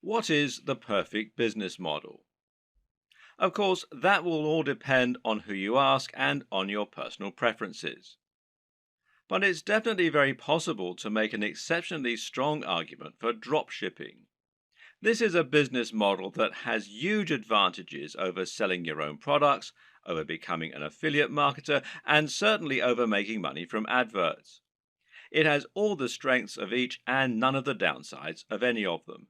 What is the perfect business model? Of course, that will all depend on who you ask and on your personal preferences. But it's definitely very possible to make an exceptionally strong argument for dropshipping. This is a business model that has huge advantages over selling your own products, over becoming an affiliate marketer, and certainly over making money from adverts. It has all the strengths of each and none of the downsides of any of them.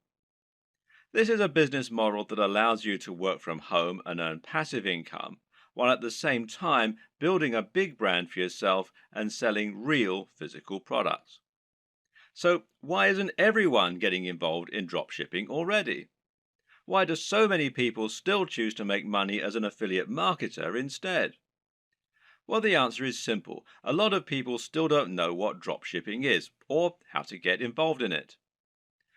This is a business model that allows you to work from home and earn passive income, while at the same time building a big brand for yourself and selling real physical products. So, why isn't everyone getting involved in dropshipping already? Why do so many people still choose to make money as an affiliate marketer instead? Well, the answer is simple. A lot of people still don't know what dropshipping is or how to get involved in it.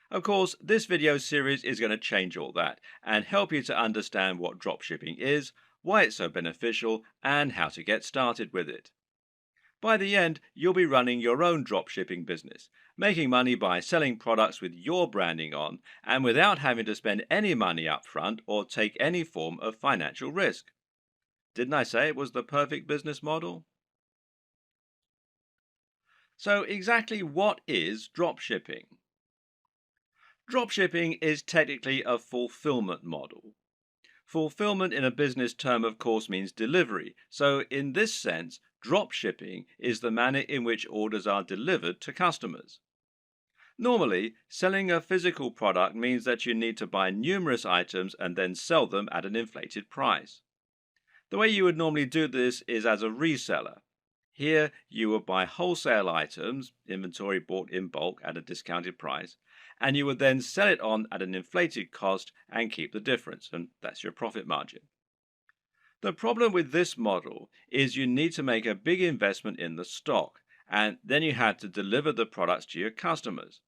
Of course, this video series is going to change all that and help you to understand what dropshipping is, why it's so beneficial, and how to get started with it. By the end, you'll be running your own dropshipping business, making money by selling products with your branding on and without having to spend any money up front or take any form of financial risk. Didn't I say it was the perfect business model? So, exactly what is dropshipping? Dropshipping is technically a fulfillment model. Fulfillment in a business term, of course, means delivery. So, in this sense, dropshipping is the manner in which orders are delivered to customers. Normally, selling a physical product means that you need to buy numerous items and then sell them at an inflated price. The way you would normally do this is as a reseller. Here, you would buy wholesale items, inventory bought in bulk at a discounted price, and you would then sell it on at an inflated cost and keep the difference, and that's your profit margin. The problem with this model is you need to make a big investment in the stock, and then you have to deliver the products to your customers.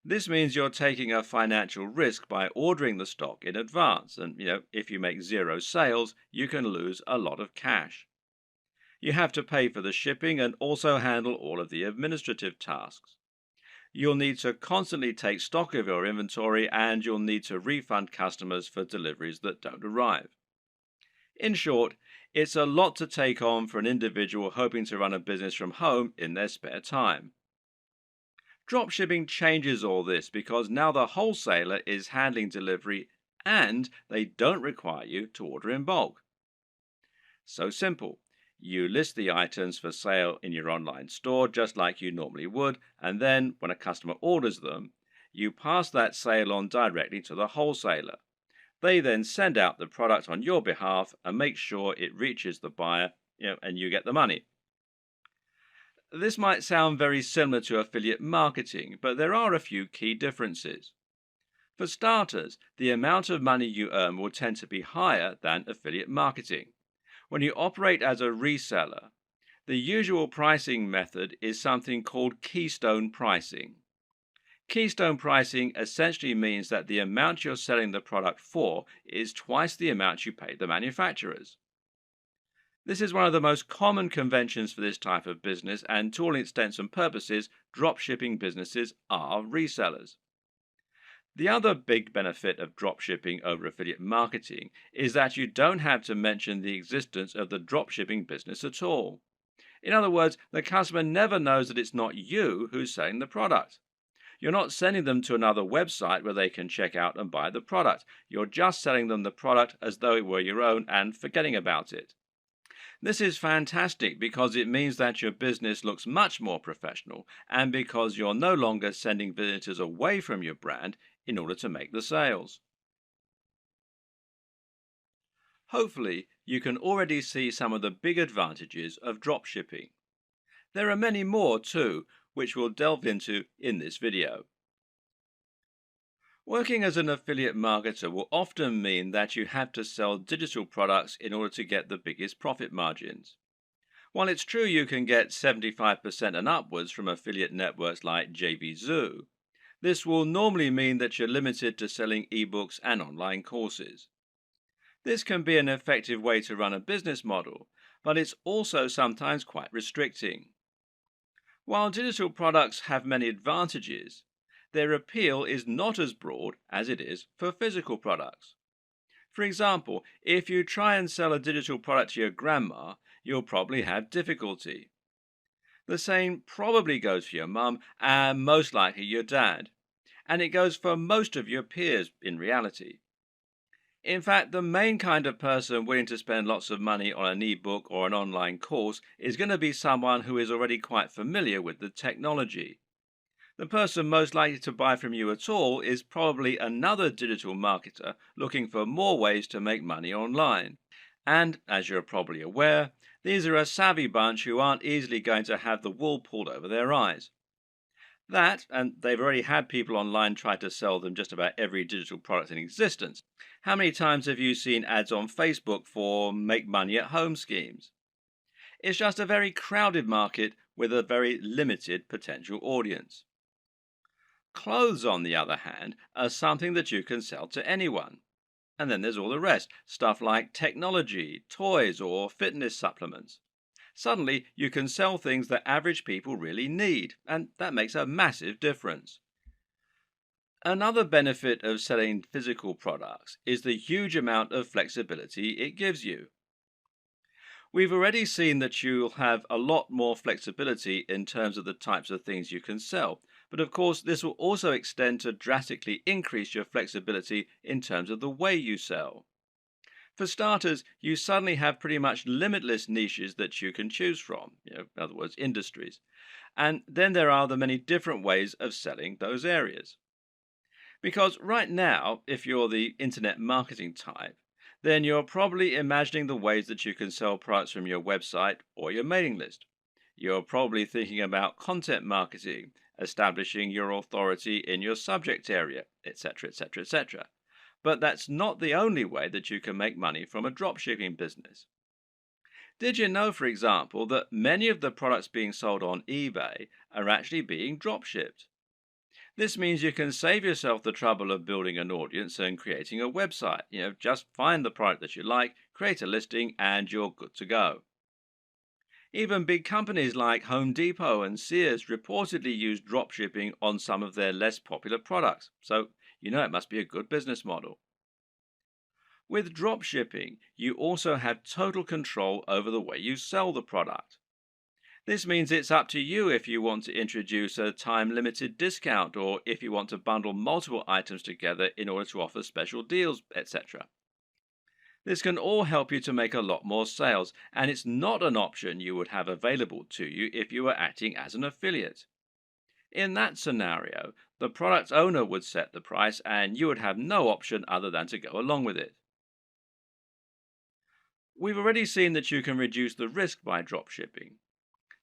This means you're taking a financial risk by ordering the stock in advance, and if you make zero sales, you can lose a lot of cash. You have to pay for the shipping and also handle all of the administrative tasks. You'll need to constantly take stock of your inventory and you'll need to refund customers for deliveries that don't arrive. In short, it's a lot to take on for an individual hoping to run a business from home in their spare time. Dropshipping changes all this because now the wholesaler is handling delivery and they don't require you to order in bulk. So simple. You list the items for sale in your online store just like you normally would, and then when a customer orders them, you pass that sale on directly to the wholesaler. They then send out the product on your behalf and make sure it reaches the buyer, and you get the money. This might sound very similar to affiliate marketing, but there are a few key differences. For starters, the amount of money you earn will tend to be higher than affiliate marketing. When you operate as a reseller, the usual pricing method is something called keystone pricing. Keystone pricing essentially means that the amount you're selling the product for is twice the amount you pay the manufacturers. This is one of the most common conventions for this type of business, and to all intents and purposes, dropshipping businesses are resellers. The other big benefit of dropshipping over affiliate marketing is that you don't have to mention the existence of the dropshipping business at all. In other words, the customer never knows that it's not you who's selling the product. You're not sending them to another website where they can check out and buy the product. You're just selling them the product as though it were your own and forgetting about it. This is fantastic because it means that your business looks much more professional and because you're no longer sending visitors away from your brand in order to make the sales. Hopefully, you can already see some of the big advantages of dropshipping. There are many more too, which we'll delve into in this video. Working as an affiliate marketer will often mean that you have to sell digital products in order to get the biggest profit margins. While it's true you can get 75% and upwards from affiliate networks like JVZoo, this will normally mean that you're limited to selling ebooks and online courses. This can be an effective way to run a business model, but it's also sometimes quite restricting. While digital products have many advantages, their appeal is not as broad as it is for physical products. For example, if you try and sell a digital product to your grandma, you'll probably have difficulty. The same probably goes for your mum and most likely your dad. And it goes for most of your peers in reality. In fact, the main kind of person willing to spend lots of money on an ebook or an online course is going to be someone who is already quite familiar with the technology. The person most likely to buy from you at all is probably another digital marketer looking for more ways to make money online. And, as you're probably aware, these are a savvy bunch who aren't easily going to have the wool pulled over their eyes. That, and they've already had people online try to sell them just about every digital product in existence. How many times have you seen ads on Facebook for make money at home schemes? It's just a very crowded market with a very limited potential audience. Clothes, on the other hand, are something that you can sell to anyone. And then there's all the rest, stuff like technology, toys, or fitness supplements. Suddenly, you can sell things that average people really need, and that makes a massive difference. Another benefit of selling physical products is the huge amount of flexibility it gives you. We've already seen that you'll have a lot more flexibility in terms of the types of things you can sell, but of course, this will also extend to drastically increase your flexibility in terms of the way you sell. For starters, you suddenly have pretty much limitless niches that you can choose from, in other words, industries. And then there are the many different ways of selling those areas. Because right now, if you're the internet marketing type, then you're probably imagining the ways that you can sell products from your website or your mailing list. You're probably thinking about content marketing, establishing your authority in your subject area, etc., etc., etc. But that's not the only way that you can make money from a dropshipping business. Did you know, for example, that many of the products being sold on eBay are actually being dropshipped? This means you can save yourself the trouble of building an audience and creating a website. Just find the product that you like, create a listing, and you're good to go. Even big companies like Home Depot and Sears reportedly use dropshipping on some of their less popular products, so it must be a good business model. With dropshipping, you also have total control over the way you sell the product. This means it's up to you if you want to introduce a time-limited discount or if you want to bundle multiple items together in order to offer special deals, etc. This can all help you to make a lot more sales, and it's not an option you would have available to you if you were acting as an affiliate. In that scenario, the product owner would set the price and you would have no option other than to go along with it. We've already seen that you can reduce the risk by dropshipping.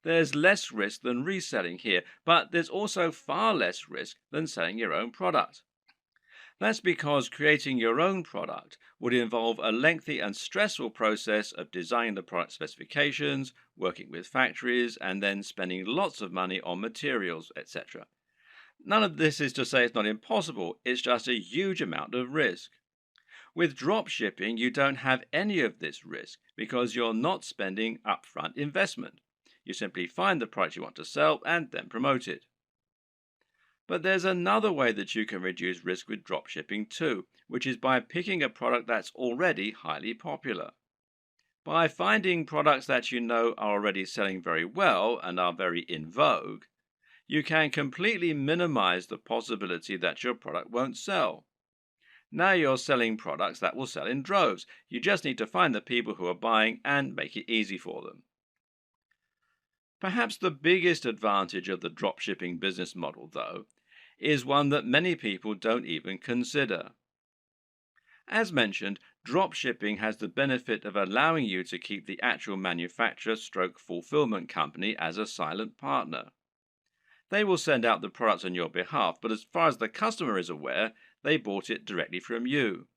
There's less risk than reselling here, but there's also far less risk than selling your own product. That's because creating your own product would involve a lengthy and stressful process of designing the product specifications, working with factories, and then spending lots of money on materials, etc. None of this is to say it's not impossible, it's just a huge amount of risk. With dropshipping, you don't have any of this risk because you're not spending upfront investment. You simply find the product you want to sell and then promote it. But there's another way that you can reduce risk with dropshipping too, which is by picking a product that's already highly popular. By finding products that you know are already selling very well and are very in vogue, you can completely minimize the possibility that your product won't sell. Now you're selling products that will sell in droves. You just need to find the people who are buying and make it easy for them. Perhaps the biggest advantage of the dropshipping business model, though, is one that many people don't even consider. As mentioned, dropshipping has the benefit of allowing you to keep the actual manufacturer stroke fulfillment company as a silent partner. They will send out the product on your behalf, but as far as the customer is aware, they bought it directly from you.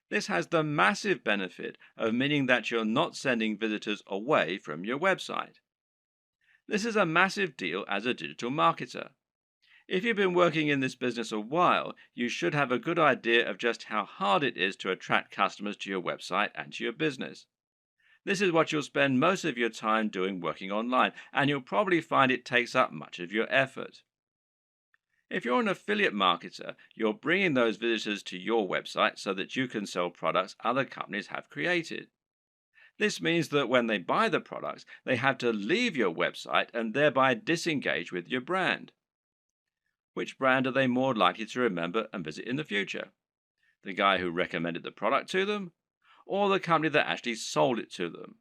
This has the massive benefit of meaning that you're not sending visitors away from your website. This is a massive deal as a digital marketer. If you've been working in this business a while, you should have a good idea of just how hard it is to attract customers to your website and to your business. This is what you'll spend most of your time doing working online, and you'll probably find it takes up much of your effort. If you're an affiliate marketer, you're bringing those visitors to your website so that you can sell products other companies have created. This means that when they buy the products, they have to leave your website and thereby disengage with your brand. Which brand are they more likely to remember and visit in the future? The guy who recommended the product to them, or the company that actually sold it to them?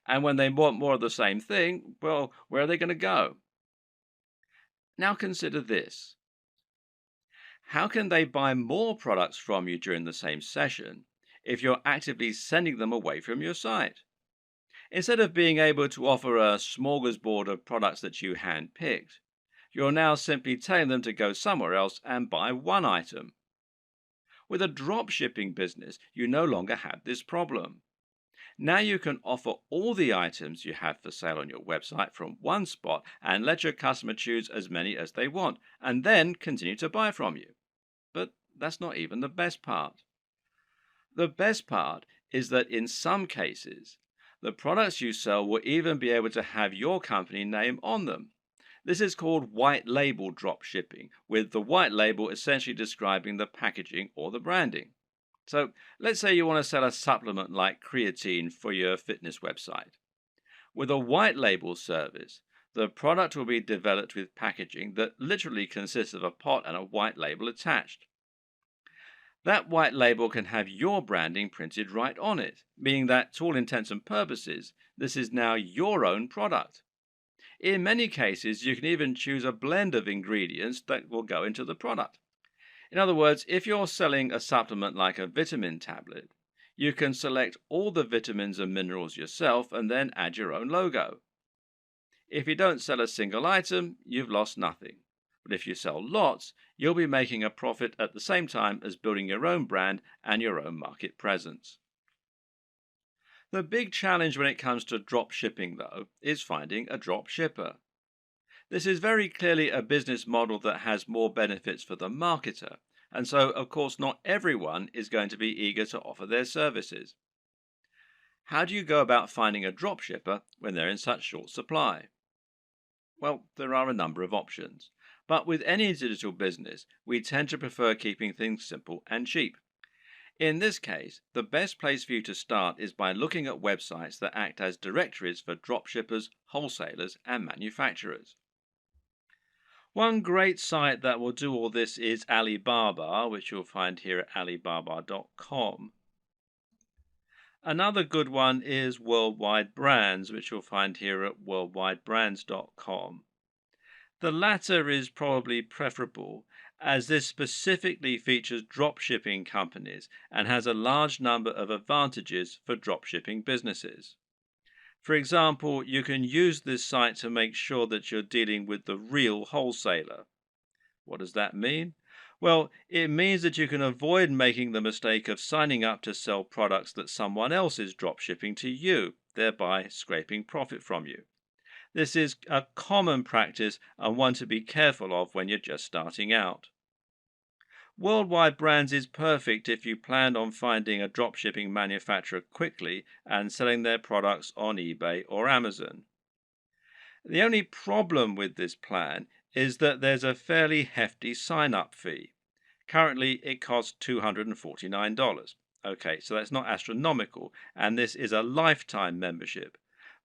And when they want more of the same thing, well, where are they going to go? Now consider this. How can they buy more products from you during the same session if you're actively sending them away from your site? Instead of being able to offer a smorgasbord of products that you handpicked, you're now simply telling them to go somewhere else and buy one item. With a drop shipping business, you no longer have this problem. Now you can offer all the items you have for sale on your website from one spot and let your customer choose as many as they want, and then continue to buy from you. But that's not even the best part. The best part is that in some cases, the products you sell will even be able to have your company name on them. This is called white label drop shipping, with the white label essentially describing the packaging or the branding. So let's say you want to sell a supplement like creatine for your fitness website. With a white label service, the product will be developed with packaging that literally consists of a pot and a white label attached. That white label can have your branding printed right on it, meaning that to all intents and purposes, this is now your own product. In many cases, you can even choose a blend of ingredients that will go into the product. In other words, if you're selling a supplement like a vitamin tablet, you can select all the vitamins and minerals yourself and then add your own logo. If you don't sell a single item, you've lost nothing. But if you sell lots, you'll be making a profit at the same time as building your own brand and your own market presence. The big challenge when it comes to drop shipping, though, is finding a drop shipper. This is very clearly a business model that has more benefits for the marketer, and so, of course, not everyone is going to be eager to offer their services. How do you go about finding a drop shipper when they're in such short supply? Well, there are a number of options. But with any digital business, we tend to prefer keeping things simple and cheap. In this case, the best place for you to start is by looking at websites that act as directories for dropshippers, wholesalers, and manufacturers. One great site that will do all this is Alibaba, which you'll find here at alibaba.com. Another good one is Worldwide Brands, which you'll find here at worldwidebrands.com. The latter is probably preferable, as this specifically features dropshipping companies and has a large number of advantages for dropshipping businesses. For example, you can use this site to make sure that you're dealing with the real wholesaler. What does that mean? Well, it means that you can avoid making the mistake of signing up to sell products that someone else is dropshipping to you, thereby scraping profit from you. This is a common practice and one to be careful of when you're just starting out. Worldwide Brands is perfect if you plan on finding a dropshipping manufacturer quickly and selling their products on eBay or Amazon. The only problem with this plan is that there's a fairly hefty sign-up fee. Currently, it costs $249. Okay, so that's not astronomical, and this is a lifetime membership.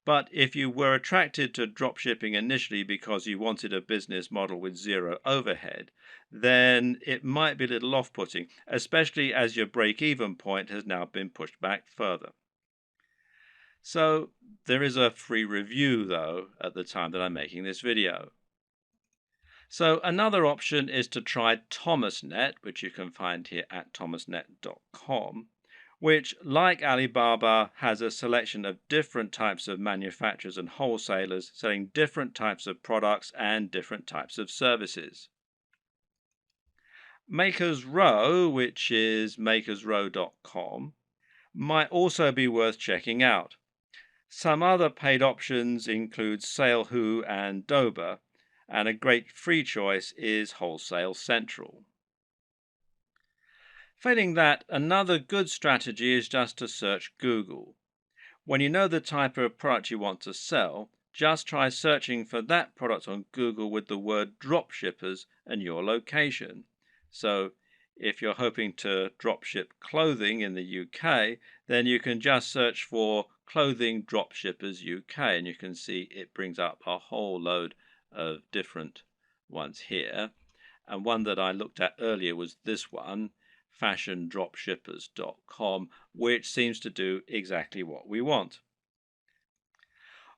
But if you were attracted to dropshipping initially because you wanted a business model with zero overhead, then it might be a little off-putting, especially as your break-even point has now been pushed back further. So there is a free review, though, at the time that I'm making this video. So another option is to try ThomasNet, which you can find here at thomasnet.com. Which, like Alibaba, has a selection of different types of manufacturers and wholesalers selling different types of products and different types of services. Makers Row, which is makersrow.com, might also be worth checking out. Some other paid options include SaleWho and Doba, and a great free choice is Wholesale Central. Failing that, another good strategy is just to search Google. When you know the type of product you want to sell, just try searching for that product on Google with the word dropshippers and your location. So if you're hoping to dropship clothing in the UK, then you can just search for clothing dropshippers UK, and you can see it brings up a whole load of different ones here. And one that I looked at earlier was this one, fashiondropshippers.com, which seems to do exactly what we want.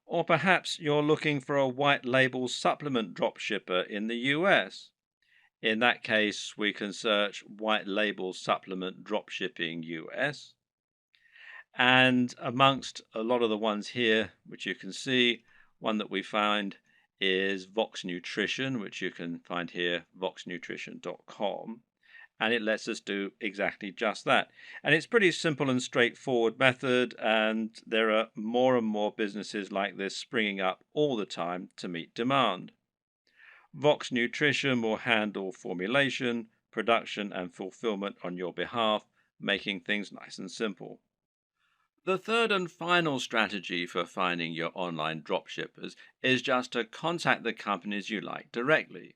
Or perhaps you're looking for a white label supplement dropshipper in the US. In that case, we can search white label supplement dropshipping US. And amongst a lot of the ones here, which you can see, one that we find is Vox Nutrition, which you can find here, voxnutrition.com. And it lets us do exactly just that. And it's pretty simple and straightforward method, and there are more and more businesses like this springing up all the time to meet demand. Vox Nutrition will handle formulation, production, and fulfillment on your behalf, making things nice and simple. The third and final strategy for finding your online dropshippers is just to contact the companies you like directly.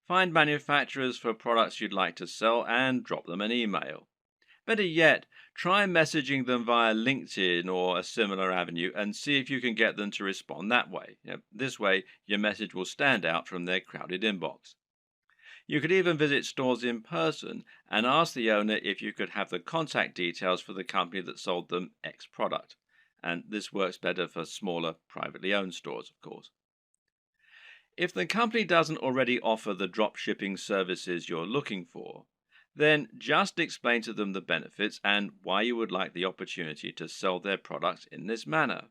Find manufacturers for products you'd like to sell and drop them an email. Better yet, try messaging them via LinkedIn or a similar avenue and see if you can get them to respond that way. This way, your message will stand out from their crowded inbox. You could even visit stores in person and ask the owner if you could have the contact details for the company that sold them X product. And this works better for smaller, privately owned stores, of course. If the company doesn't already offer the drop shipping services you're looking for, then just explain to them the benefits and why you would like the opportunity to sell their products in this manner.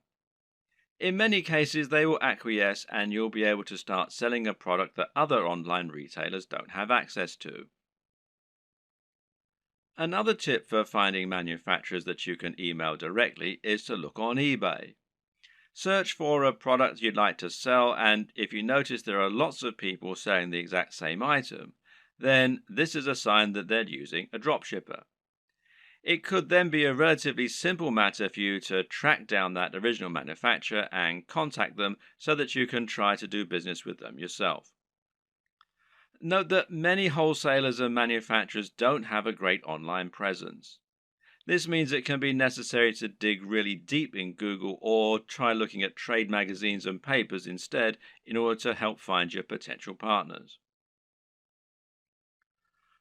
In many cases, they will acquiesce and you'll be able to start selling a product that other online retailers don't have access to. Another tip for finding manufacturers that you can email directly is to look on eBay. Search for a product you'd like to sell, and if you notice there are lots of people selling the exact same item, then this is a sign that they're using a dropshipper. It could then be a relatively simple matter for you to track down that original manufacturer and contact them so that you can try to do business with them yourself. Note that many wholesalers and manufacturers don't have a great online presence. This means it can be necessary to dig really deep in Google or try looking at trade magazines and papers instead in order to help find your potential partners.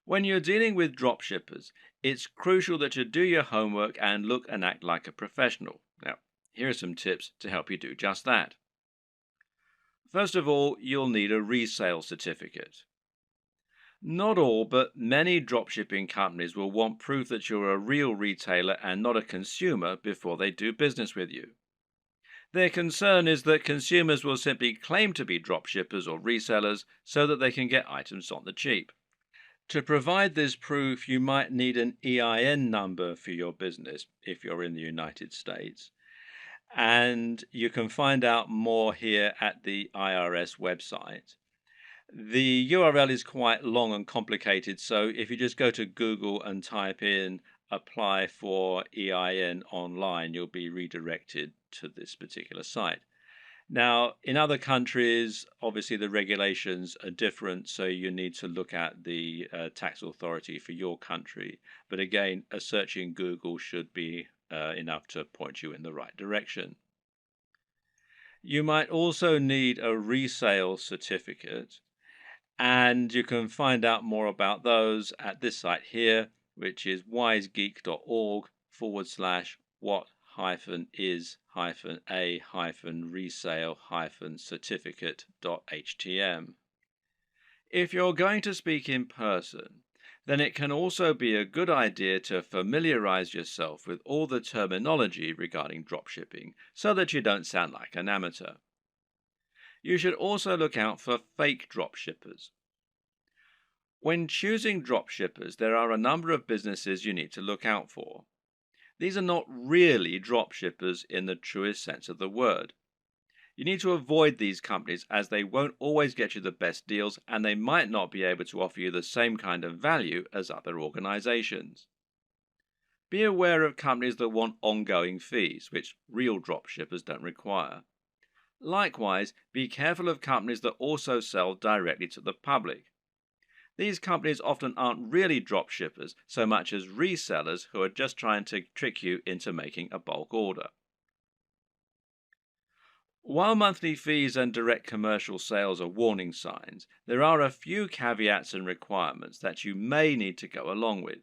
When you're dealing with dropshippers, it's crucial that you do your homework and look and act like a professional. Now, here are some tips to help you do just that. First of all, you'll need a resale certificate. Not all, but many dropshipping companies will want proof that you're a real retailer and not a consumer before they do business with you. Their concern is that consumers will simply claim to be dropshippers or resellers so that they can get items on the cheap. To provide this proof, you might need an EIN number for your business if you're in the United States. And you can find out more here at the IRS website. The URL is quite long and complicated, so if you just go to Google and type in apply for EIN online, you'll be redirected to this particular site. Now, in other countries, obviously the regulations are different, so you need to look at the tax authority for your country. But again, a search in Google should be enough to point you in the right direction. You might also need a resale certificate, and you can find out more about those at this site here, which is wisegeek.org/what-is-a-resale-certificate.htm. If you're going to speak in person, then it can also be a good idea to familiarize yourself with all the terminology regarding dropshipping so that you don't sound like an amateur. You should also look out for fake dropshippers. When choosing dropshippers, there are a number of businesses you need to look out for. These are not really dropshippers in the truest sense of the word. You need to avoid these companies as they won't always get you the best deals and they might not be able to offer you the same kind of value as other organizations. Be aware of companies that want ongoing fees, which real dropshippers don't require. Likewise, be careful of companies that also sell directly to the public. These companies often aren't really drop shippers so much as resellers who are just trying to trick you into making a bulk order. While monthly fees and direct commercial sales are warning signs, there are a few caveats and requirements that you may need to go along with.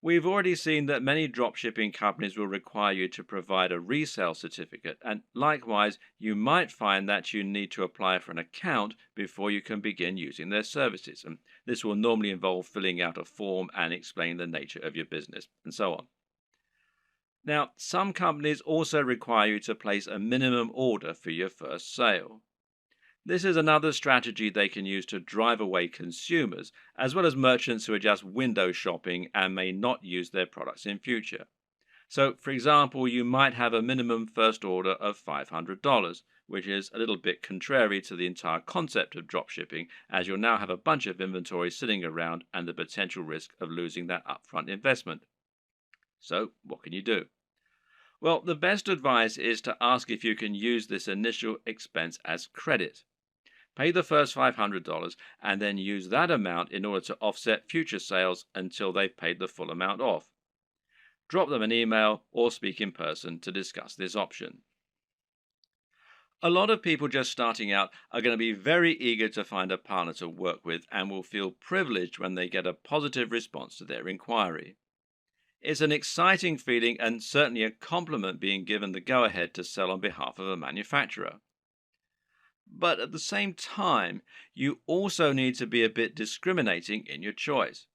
We've already seen that many dropshipping companies will require you to provide a resale certificate, and likewise, you might find that you need to apply for an account before you can begin using their services. And this will normally involve filling out a form and explaining the nature of your business, and so on. Now, some companies also require you to place a minimum order for your first sale. This is another strategy they can use to drive away consumers, as well as merchants who are just window shopping and may not use their products in future. So, for example, you might have a minimum first order of $500, which is a little bit contrary to the entire concept of dropshipping, as you'll now have a bunch of inventory sitting around and the potential risk of losing that upfront investment. So, what can you do? Well, the best advice is to ask if you can use this initial expense as credit. Pay the first $500 and then use that amount in order to offset future sales until they've paid the full amount off. Drop them an email or speak in person to discuss this option. A lot of people just starting out are going to be very eager to find a partner to work with and will feel privileged when they get a positive response to their inquiry. It's an exciting feeling and certainly a compliment being given the go ahead to sell on behalf of a manufacturer. But at the same time, you also need to be a bit discriminating in your choice.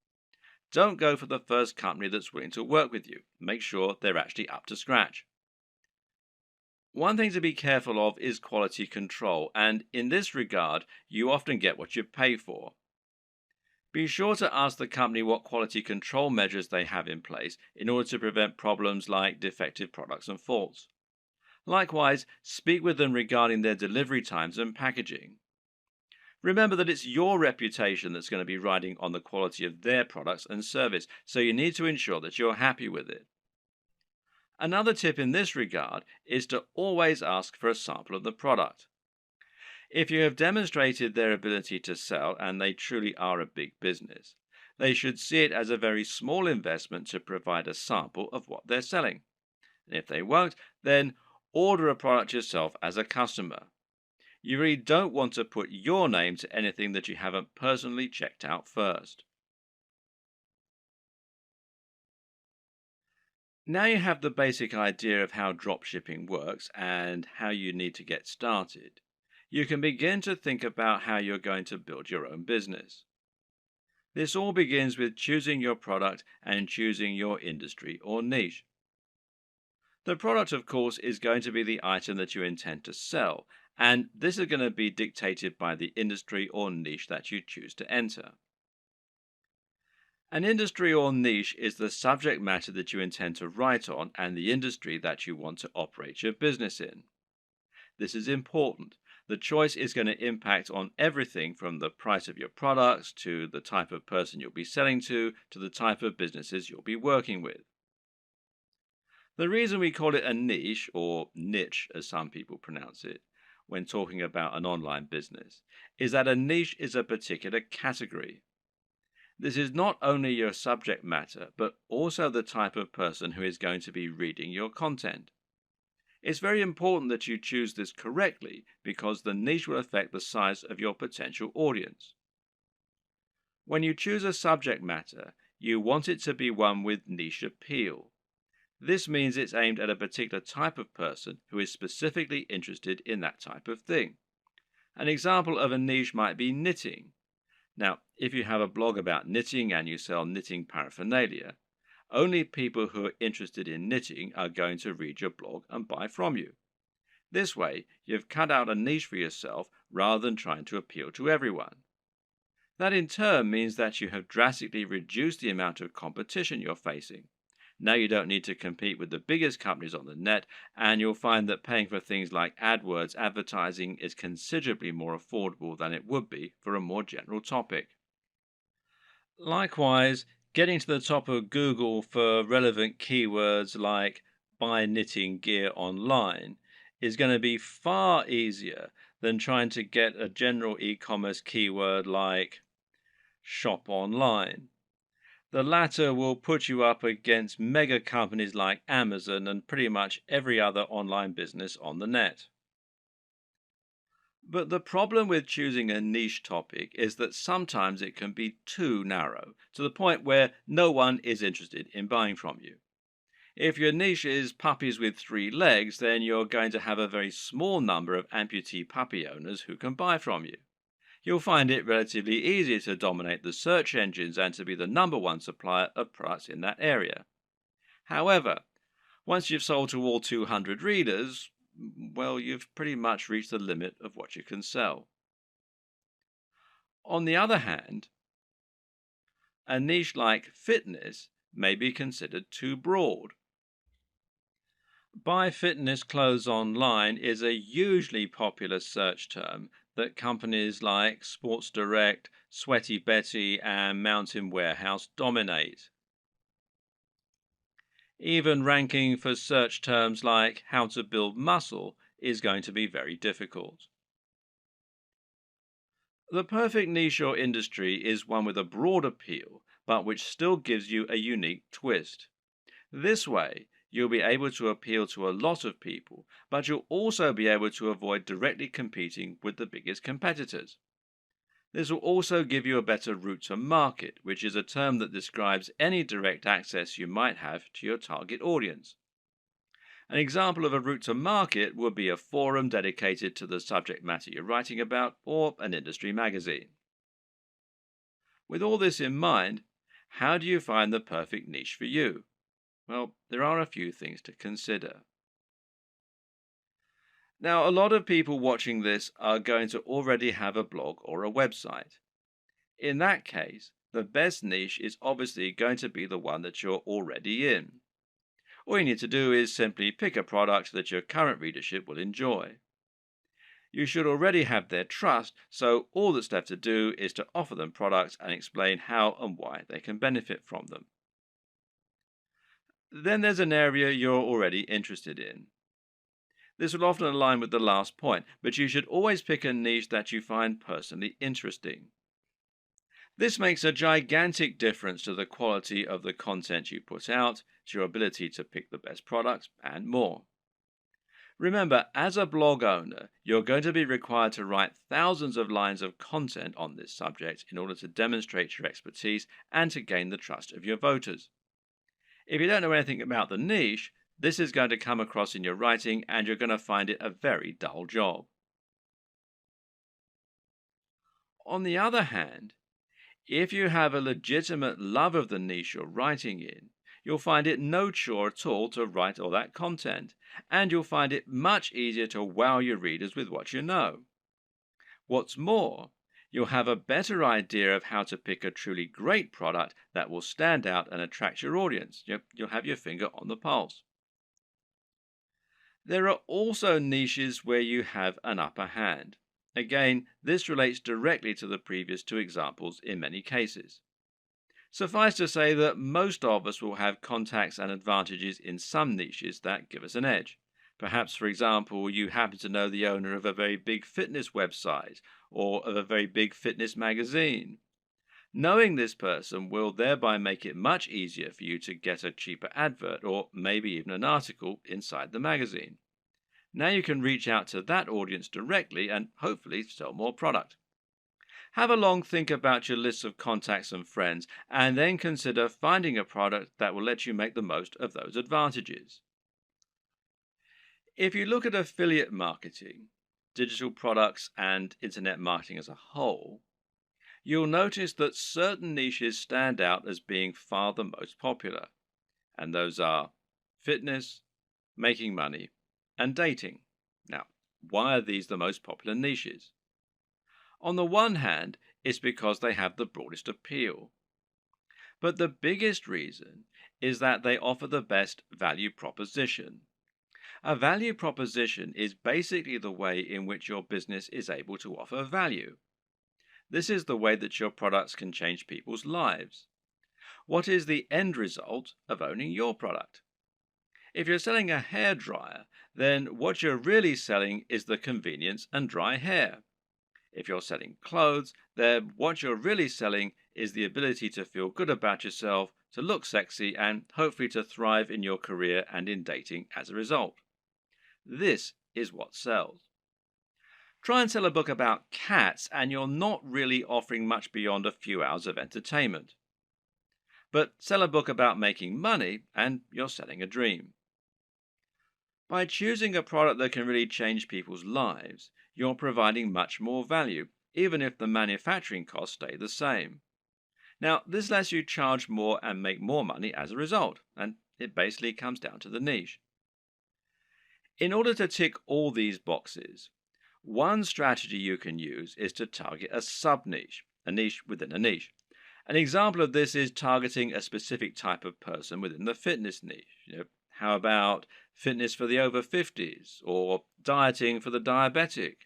Don't go for the first company that's willing to work with you. Make sure they're actually up to scratch. One thing to be careful of is quality control, and in this regard, you often get what you pay for. Be sure to ask the company what quality control measures they have in place in order to prevent problems like defective products and faults. Likewise, speak with them regarding their delivery times and packaging. Remember that it's your reputation that's going to be riding on the quality of their products and service, so you need to ensure that you're happy with it. Another tip in this regard is to always ask for a sample of the product. If you have demonstrated their ability to sell and they truly are a big business, they should see it as a very small investment to provide a sample of what they're selling. And if they won't, then order a product yourself as a customer. You really don't want to put your name to anything that you haven't personally checked out first. Now you have the basic idea of how dropshipping works and how you need to get started, you can begin to think about how you're going to build your own business. This all begins with choosing your product and choosing your industry or niche. The product, of course, is going to be the item that you intend to sell, and this is going to be dictated by the industry or niche that you choose to enter. An industry or niche is the subject matter that you intend to write on and the industry that you want to operate your business in. This is important. The choice is going to impact on everything from the price of your products to the type of person you'll be selling to the type of businesses you'll be working with. The reason we call it a niche, or niche as some people pronounce it, when talking about an online business, is that a niche is a particular category. This is not only your subject matter, but also the type of person who is going to be reading your content. It's very important that you choose this correctly because the niche will affect the size of your potential audience. When you choose a subject matter, you want it to be one with niche appeal. This means it's aimed at a particular type of person who is specifically interested in that type of thing. An example of a niche might be knitting. Now, if you have a blog about knitting and you sell knitting paraphernalia, only people who are interested in knitting are going to read your blog and buy from you. This way, you've cut out a niche for yourself rather than trying to appeal to everyone. That in turn means that you have drastically reduced the amount of competition you're facing. Now you don't need to compete with the biggest companies on the net, and you'll find that paying for things like AdWords advertising is considerably more affordable than it would be for a more general topic. Likewise, getting to the top of Google for relevant keywords like buy knitting gear online is going to be far easier than trying to get a general e-commerce keyword like shop online. The latter will put you up against mega companies like Amazon and pretty much every other online business on the net. But the problem with choosing a niche topic is that sometimes it can be too narrow, to the point where no one is interested in buying from you. If your niche is puppies with 3 legs, then you're going to have a very small number of amputee puppy owners who can buy from you. You'll find it relatively easy to dominate the search engines and to be the #1 supplier of products in that area. However, once you've sold to all 200 readers, well, you've pretty much reached the limit of what you can sell. On the other hand, a niche like fitness may be considered too broad. Buy fitness clothes online is a hugely popular search term that companies like Sports Direct, Sweaty Betty, and Mountain Warehouse dominate. Even ranking for search terms like how to build muscle is going to be very difficult. The perfect niche or industry is one with a broad appeal, but which still gives you a unique twist. This way, you'll be able to appeal to a lot of people, but you'll also be able to avoid directly competing with the biggest competitors. This will also give you a better route to market, which is a term that describes any direct access you might have to your target audience. An example of a route to market would be a forum dedicated to the subject matter you're writing about, or an industry magazine. With all this in mind, how do you find the perfect niche for you? Well, there are a few things to consider. Now, a lot of people watching this are going to already have a blog or a website. In that case, the best niche is obviously going to be the one that you're already in. All you need to do is simply pick a product that your current readership will enjoy. You should already have their trust, so all that's left to do is to offer them products and explain how and why they can benefit from them. Then there's an area you're already interested in. This will often align with the last point, but you should always pick a niche that you find personally interesting. This makes a gigantic difference to the quality of the content you put out, to your ability to pick the best products, and more. Remember, as a blog owner, you're going to be required to write thousands of lines of content on this subject in order to demonstrate your expertise and to gain the trust of your voters. If you don't know anything about the niche, this is going to come across in your writing and you're going to find it a very dull job. On the other hand, if you have a legitimate love of the niche you're writing in, you'll find it no chore at all to write all that content, and you'll find it much easier to wow your readers with what you know. What's more, you'll have a better idea of how to pick a truly great product that will stand out and attract your audience. You'll have your finger on the pulse. There are also niches where you have an upper hand. Again, this relates directly to the previous two examples in many cases. Suffice to say that most of us will have contacts and advantages in some niches that give us an edge. Perhaps, for example, you happen to know the owner of a very big fitness website or of a very big fitness magazine. Knowing this person will thereby make it much easier for you to get a cheaper advert or maybe even an article inside the magazine. Now you can reach out to that audience directly and hopefully sell more product. Have a long think about your list of contacts and friends, and then consider finding a product that will let you make the most of those advantages. If you look at affiliate marketing, digital products, and internet marketing as a whole, you'll notice that certain niches stand out as being far the most popular, and those are fitness, making money, and dating. Now, why are these the most popular niches? On the one hand, it's because they have the broadest appeal. But the biggest reason is that they offer the best value proposition. A value proposition is basically the way in which your business is able to offer value. This is the way that your products can change people's lives. What is the end result of owning your product? If you're selling a hairdryer, then what you're really selling is the convenience and dry hair. If you're selling clothes, then what you're really selling is the ability to feel good about yourself, to look sexy, and hopefully to thrive in your career and in dating as a result. This is what sells. Try and sell a book about cats, and you're not really offering much beyond a few hours of entertainment. But sell a book about making money, and you're selling a dream. By choosing a product that can really change people's lives, you're providing much more value, even if the manufacturing costs stay the same. Now, this lets you charge more and make more money as a result, and it basically comes down to the niche. In order to tick all these boxes, one strategy you can use is to target a sub niche, a niche within a niche. An example of this is targeting a specific type of person within the fitness niche. How about fitness for the over 50s or dieting for the diabetic?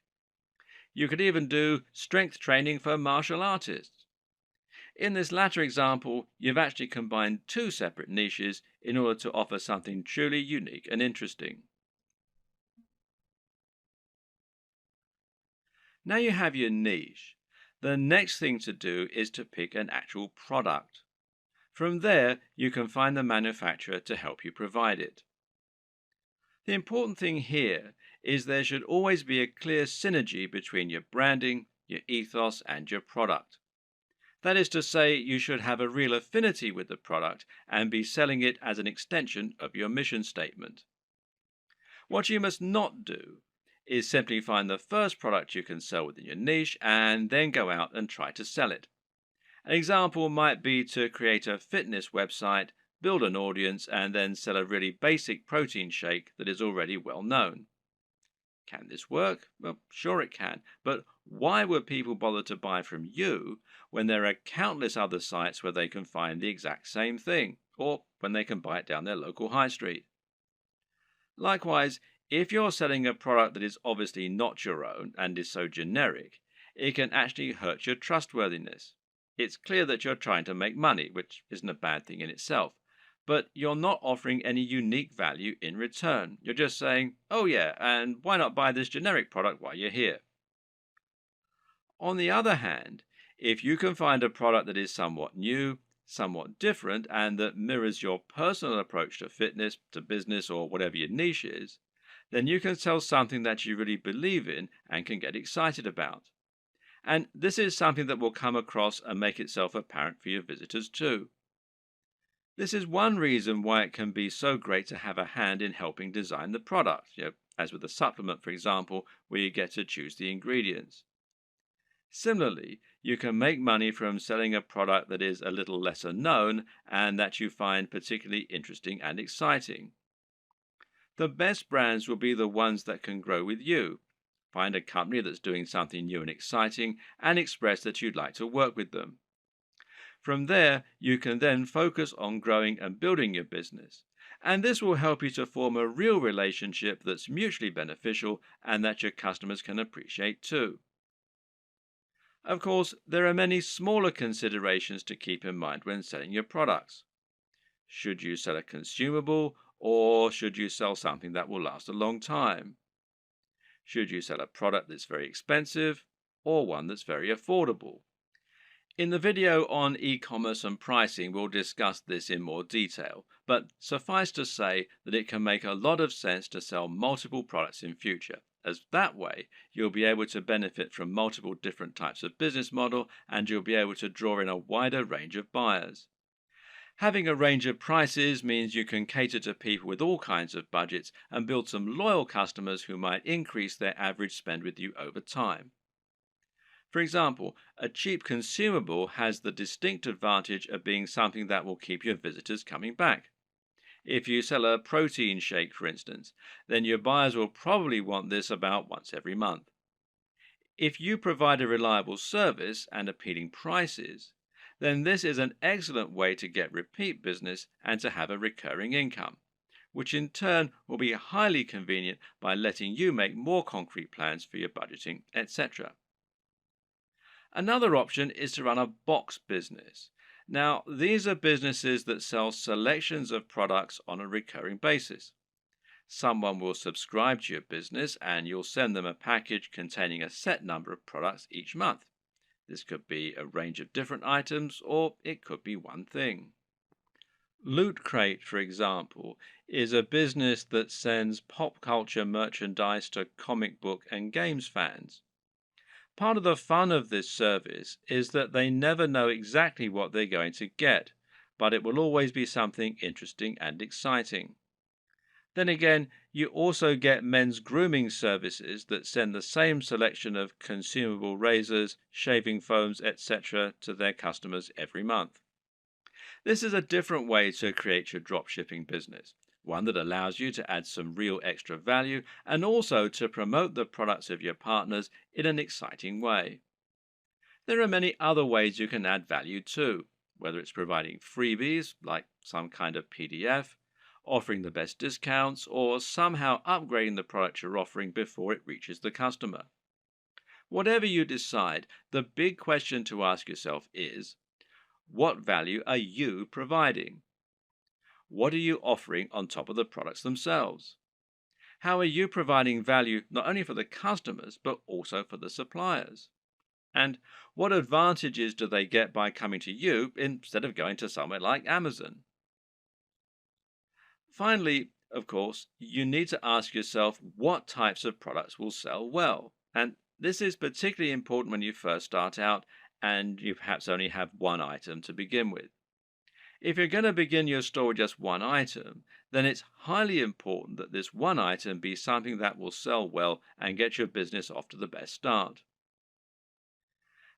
You could even do strength training for martial artists. In this latter example, you've actually combined two separate niches in order to offer something truly unique and interesting. Now you have your niche. The next thing to do is to pick an actual product. From there, you can find the manufacturer to help you provide it. The important thing here is there should always be a clear synergy between your branding, your ethos, and your product. That is to say, you should have a real affinity with the product and be selling it as an extension of your mission statement. What you must not do is simply find the first product you can sell within your niche and then go out and try to sell it. An example might be to create a fitness website, build an audience, and then sell a really basic protein shake that is already well known. Can this work? Well, sure it can, but why would people bother to buy from you when there are countless other sites where they can find the exact same thing, or when they can buy it down their local high street? Likewise, if you're selling a product that is obviously not your own and is so generic, it can actually hurt your trustworthiness. It's clear that you're trying to make money, which isn't a bad thing in itself, but you're not offering any unique value in return. You're just saying, oh yeah, and why not buy this generic product while you're here? On the other hand, if you can find a product that is somewhat new, somewhat different, and that mirrors your personal approach to fitness, to business, or whatever your niche is, then you can sell something that you really believe in and can get excited about. And this is something that will come across and make itself apparent for your visitors too. This is one reason why it can be so great to have a hand in helping design the product, as with a supplement, for example, where you get to choose the ingredients. Similarly, you can make money from selling a product that is a little lesser known and that you find particularly interesting and exciting. The best brands will be the ones that can grow with you. Find a company that's doing something new and exciting and express that you'd like to work with them. From there, you can then focus on growing and building your business. And this will help you to form a real relationship that's mutually beneficial and that your customers can appreciate too. Of course, there are many smaller considerations to keep in mind when selling your products. Should you sell a consumable, or should you sell something that will last a long time? Should you sell a product that's very expensive, or one that's very affordable? In the video on e-commerce and pricing, we'll discuss this in more detail, but suffice to say that it can make a lot of sense to sell multiple products in future, as that way you'll be able to benefit from multiple different types of business model and you'll be able to draw in a wider range of buyers. Having a range of prices means you can cater to people with all kinds of budgets and build some loyal customers who might increase their average spend with you over time. For example, a cheap consumable has the distinct advantage of being something that will keep your visitors coming back. If you sell a protein shake, for instance, then your buyers will probably want this about once every month. If you provide a reliable service and appealing prices, then this is an excellent way to get repeat business and to have a recurring income, which in turn will be highly convenient by letting you make more concrete plans for your budgeting, etc. Another option is to run a box business. Now, these are businesses that sell selections of products on a recurring basis. Someone will subscribe to your business and you'll send them a package containing a set number of products each month. This could be a range of different items or it could be one thing. Loot Crate, for example, is a business that sends pop culture merchandise to comic book and games fans. Part of the fun of this service is that they never know exactly what they're going to get, but it will always be something interesting and exciting. Then again, you also get men's grooming services that send the same selection of consumable razors, shaving foams, etc. to their customers every month. This is a different way to create your dropshipping business, one that allows you to add some real extra value and also to promote the products of your partners in an exciting way. There are many other ways you can add value too, whether it's providing freebies like some kind of PDF, offering the best discounts, or somehow upgrading the product you're offering before it reaches the customer. Whatever you decide, the big question to ask yourself is, what value are you providing? What are you offering on top of the products themselves? How are you providing value not only for the customers but also for the suppliers? And what advantages do they get by coming to you instead of going to somewhere like Amazon? Finally, of course, you need to ask yourself what types of products will sell well. And this is particularly important when you first start out and you perhaps only have one item to begin with. If you're going to begin your store with just one item, then it's highly important that this one item be something that will sell well and get your business off to the best start.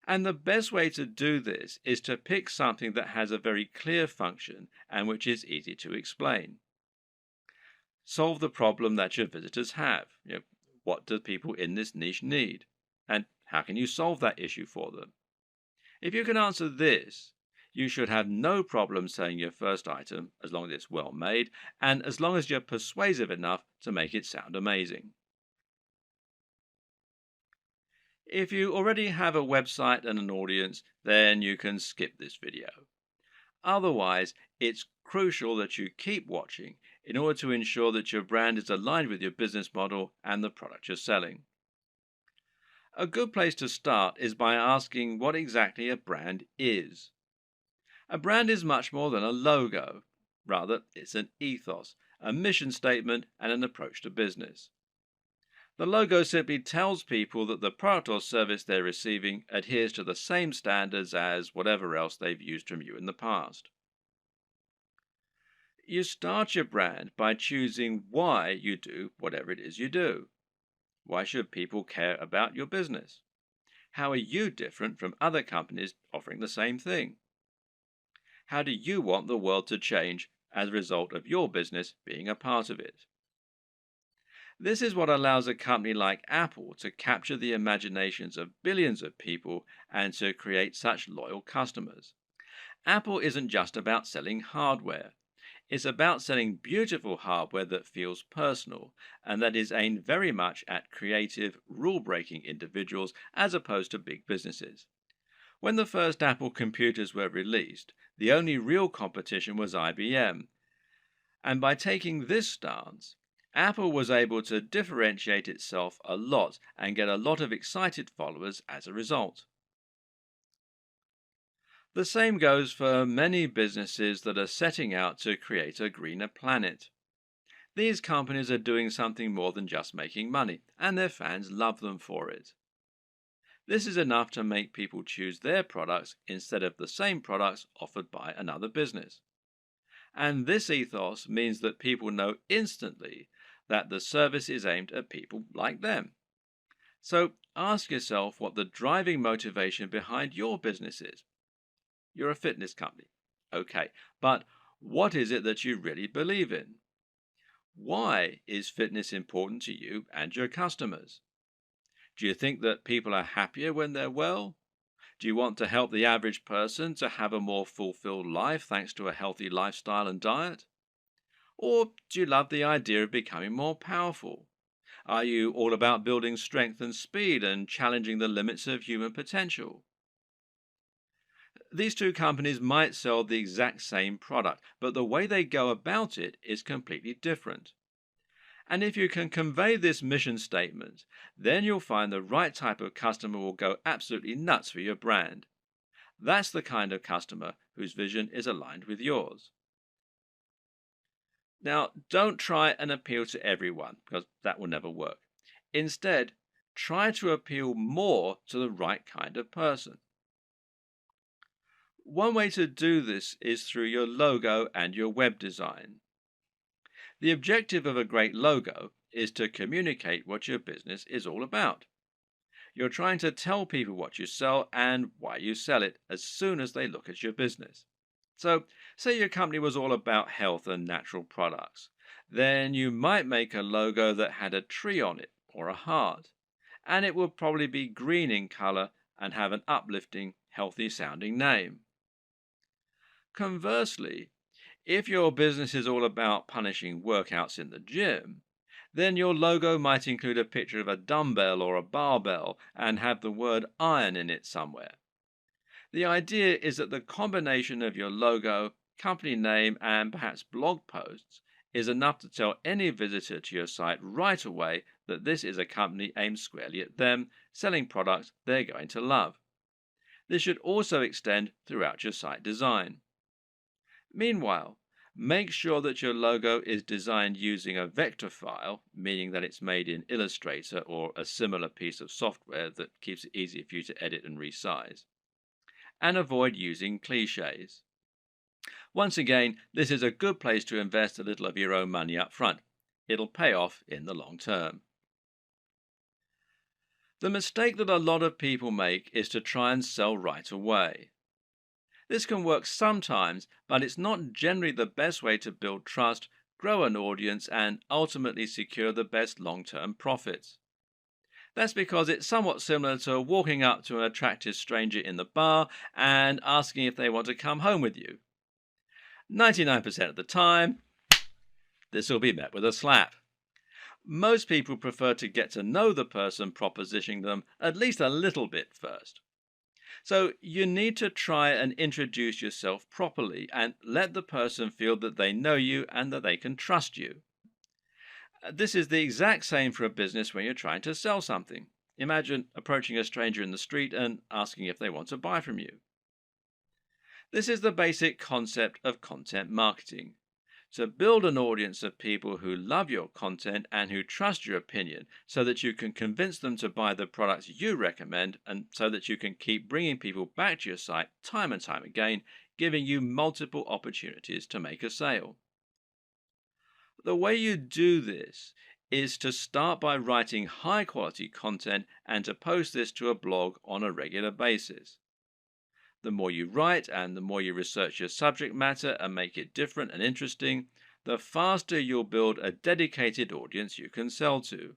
And the best way to do this is to pick something that has a very clear function and which is easy to explain. Solve the problem that your visitors have. What do people in this niche need? And how can you solve that issue for them? If you can answer this, you should have no problem selling your first item as long as it's well made and as long as you're persuasive enough to make it sound amazing. If you already have a website and an audience, then you can skip this video. Otherwise, it's crucial that you keep watching in order to ensure that your brand is aligned with your business model and the product you're selling. A good place to start is by asking what exactly a brand is. A brand is much more than a logo. Rather, it's an ethos, a mission statement, and an approach to business. The logo simply tells people that the product or service they're receiving adheres to the same standards as whatever else they've used from you in the past. You start your brand by choosing why you do whatever it is you do. Why should people care about your business? How are you different from other companies offering the same thing? How do you want the world to change as a result of your business being a part of it? This is what allows a company like Apple to capture the imaginations of billions of people and to create such loyal customers. Apple isn't just about selling hardware. It's about selling beautiful hardware that feels personal and that is aimed very much at creative, rule-breaking individuals as opposed to big businesses. When the first Apple computers were released, the only real competition was IBM. And by taking this stance, Apple was able to differentiate itself a lot and get a lot of excited followers as a result. The same goes for many businesses that are setting out to create a greener planet. These companies are doing something more than just making money, and their fans love them for it. This is enough to make people choose their products instead of the same products offered by another business. And this ethos means that people know instantly that the service is aimed at people like them. So ask yourself what the driving motivation behind your business is. You're a fitness company. Okay, but what is it that you really believe in? Why is fitness important to you and your customers? Do you think that people are happier when they're well? Do you want to help the average person to have a more fulfilled life thanks to a healthy lifestyle and diet? Or do you love the idea of becoming more powerful? Are you all about building strength and speed and challenging the limits of human potential? These two companies might sell the exact same product, but the way they go about it is completely different. And if you can convey this mission statement, then you'll find the right type of customer will go absolutely nuts for your brand. That's the kind of customer whose vision is aligned with yours. Now, don't try and appeal to everyone because that will never work. Instead, try to appeal more to the right kind of person. One way to do this is through your logo and your web design. The objective of a great logo is to communicate what your business is all about. You're trying to tell people what you sell and why you sell it as soon as they look at your business. So, say your company was all about health and natural products. Then you might make a logo that had a tree on it or a heart, and it would probably be green in color and have an uplifting, healthy sounding name. Conversely, if your business is all about punishing workouts in the gym, then your logo might include a picture of a dumbbell or a barbell and have the word iron in it somewhere. The idea is that the combination of your logo, company name, and perhaps blog posts is enough to tell any visitor to your site right away that this is a company aimed squarely at them, selling products they're going to love. This should also extend throughout your site design. Meanwhile, make sure that your logo is designed using a vector file, meaning that it's made in Illustrator or a similar piece of software that keeps it easy for you to edit and resize. And avoid using cliches. Once again, this is a good place to invest a little of your own money up front. It'll pay off in the long term. The mistake that a lot of people make is to try and sell right away. This can work sometimes, but it's not generally the best way to build trust, grow an audience, and ultimately secure the best long-term profits. That's because it's somewhat similar to walking up to an attractive stranger in the bar and asking if they want to come home with you. 99% of the time, this will be met with a slap. Most people prefer to get to know the person propositioning them at least a little bit first. So you need to try and introduce yourself properly and let the person feel that they know you and that they can trust you. This is the exact same for a business when you're trying to sell something. Imagine approaching a stranger in the street and asking if they want to buy from you. This is the basic concept of content marketing. To build an audience of people who love your content and who trust your opinion so that you can convince them to buy the products you recommend and so that you can keep bringing people back to your site time and time again, giving you multiple opportunities to make a sale. The way you do this is to start by writing high quality content and to post this to a blog on a regular basis. The more you write and the more you research your subject matter and make it different and interesting, the faster you'll build a dedicated audience you can sell to.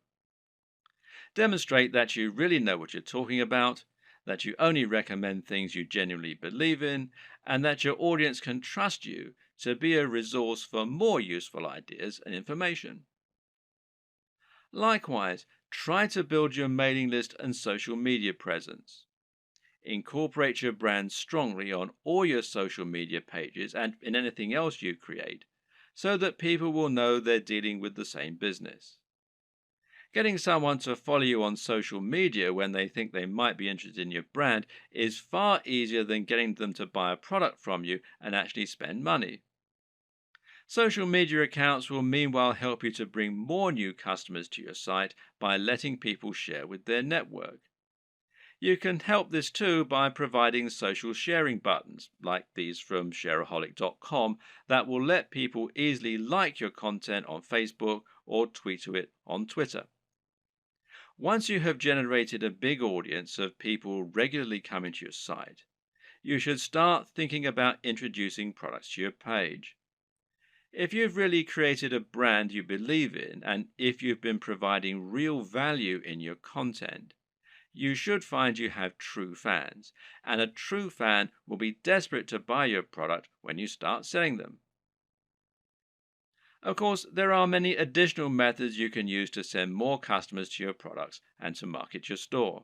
Demonstrate that you really know what you're talking about, that you only recommend things you genuinely believe in, and that your audience can trust you to be a resource for more useful ideas and information. Likewise, try to build your mailing list and social media presence. Incorporate your brand strongly on all your social media pages and in anything else you create, so that people will know they're dealing with the same business. Getting someone to follow you on social media when they think they might be interested in your brand is far easier than getting them to buy a product from you and actually spend money. Social media accounts will meanwhile help you to bring more new customers to your site by letting people share with their network. You can help this too by providing social sharing buttons, like these from shareaholic.com, that will let people easily like your content on Facebook or tweet to it on Twitter. Once you have generated a big audience of people regularly coming to your site, you should start thinking about introducing products to your page. If you've really created a brand you believe in, and if you've been providing real value in your content, you should find you have true fans, and a true fan will be desperate to buy your product when you start selling them. Of course, there are many additional methods you can use to send more customers to your products and to market your store.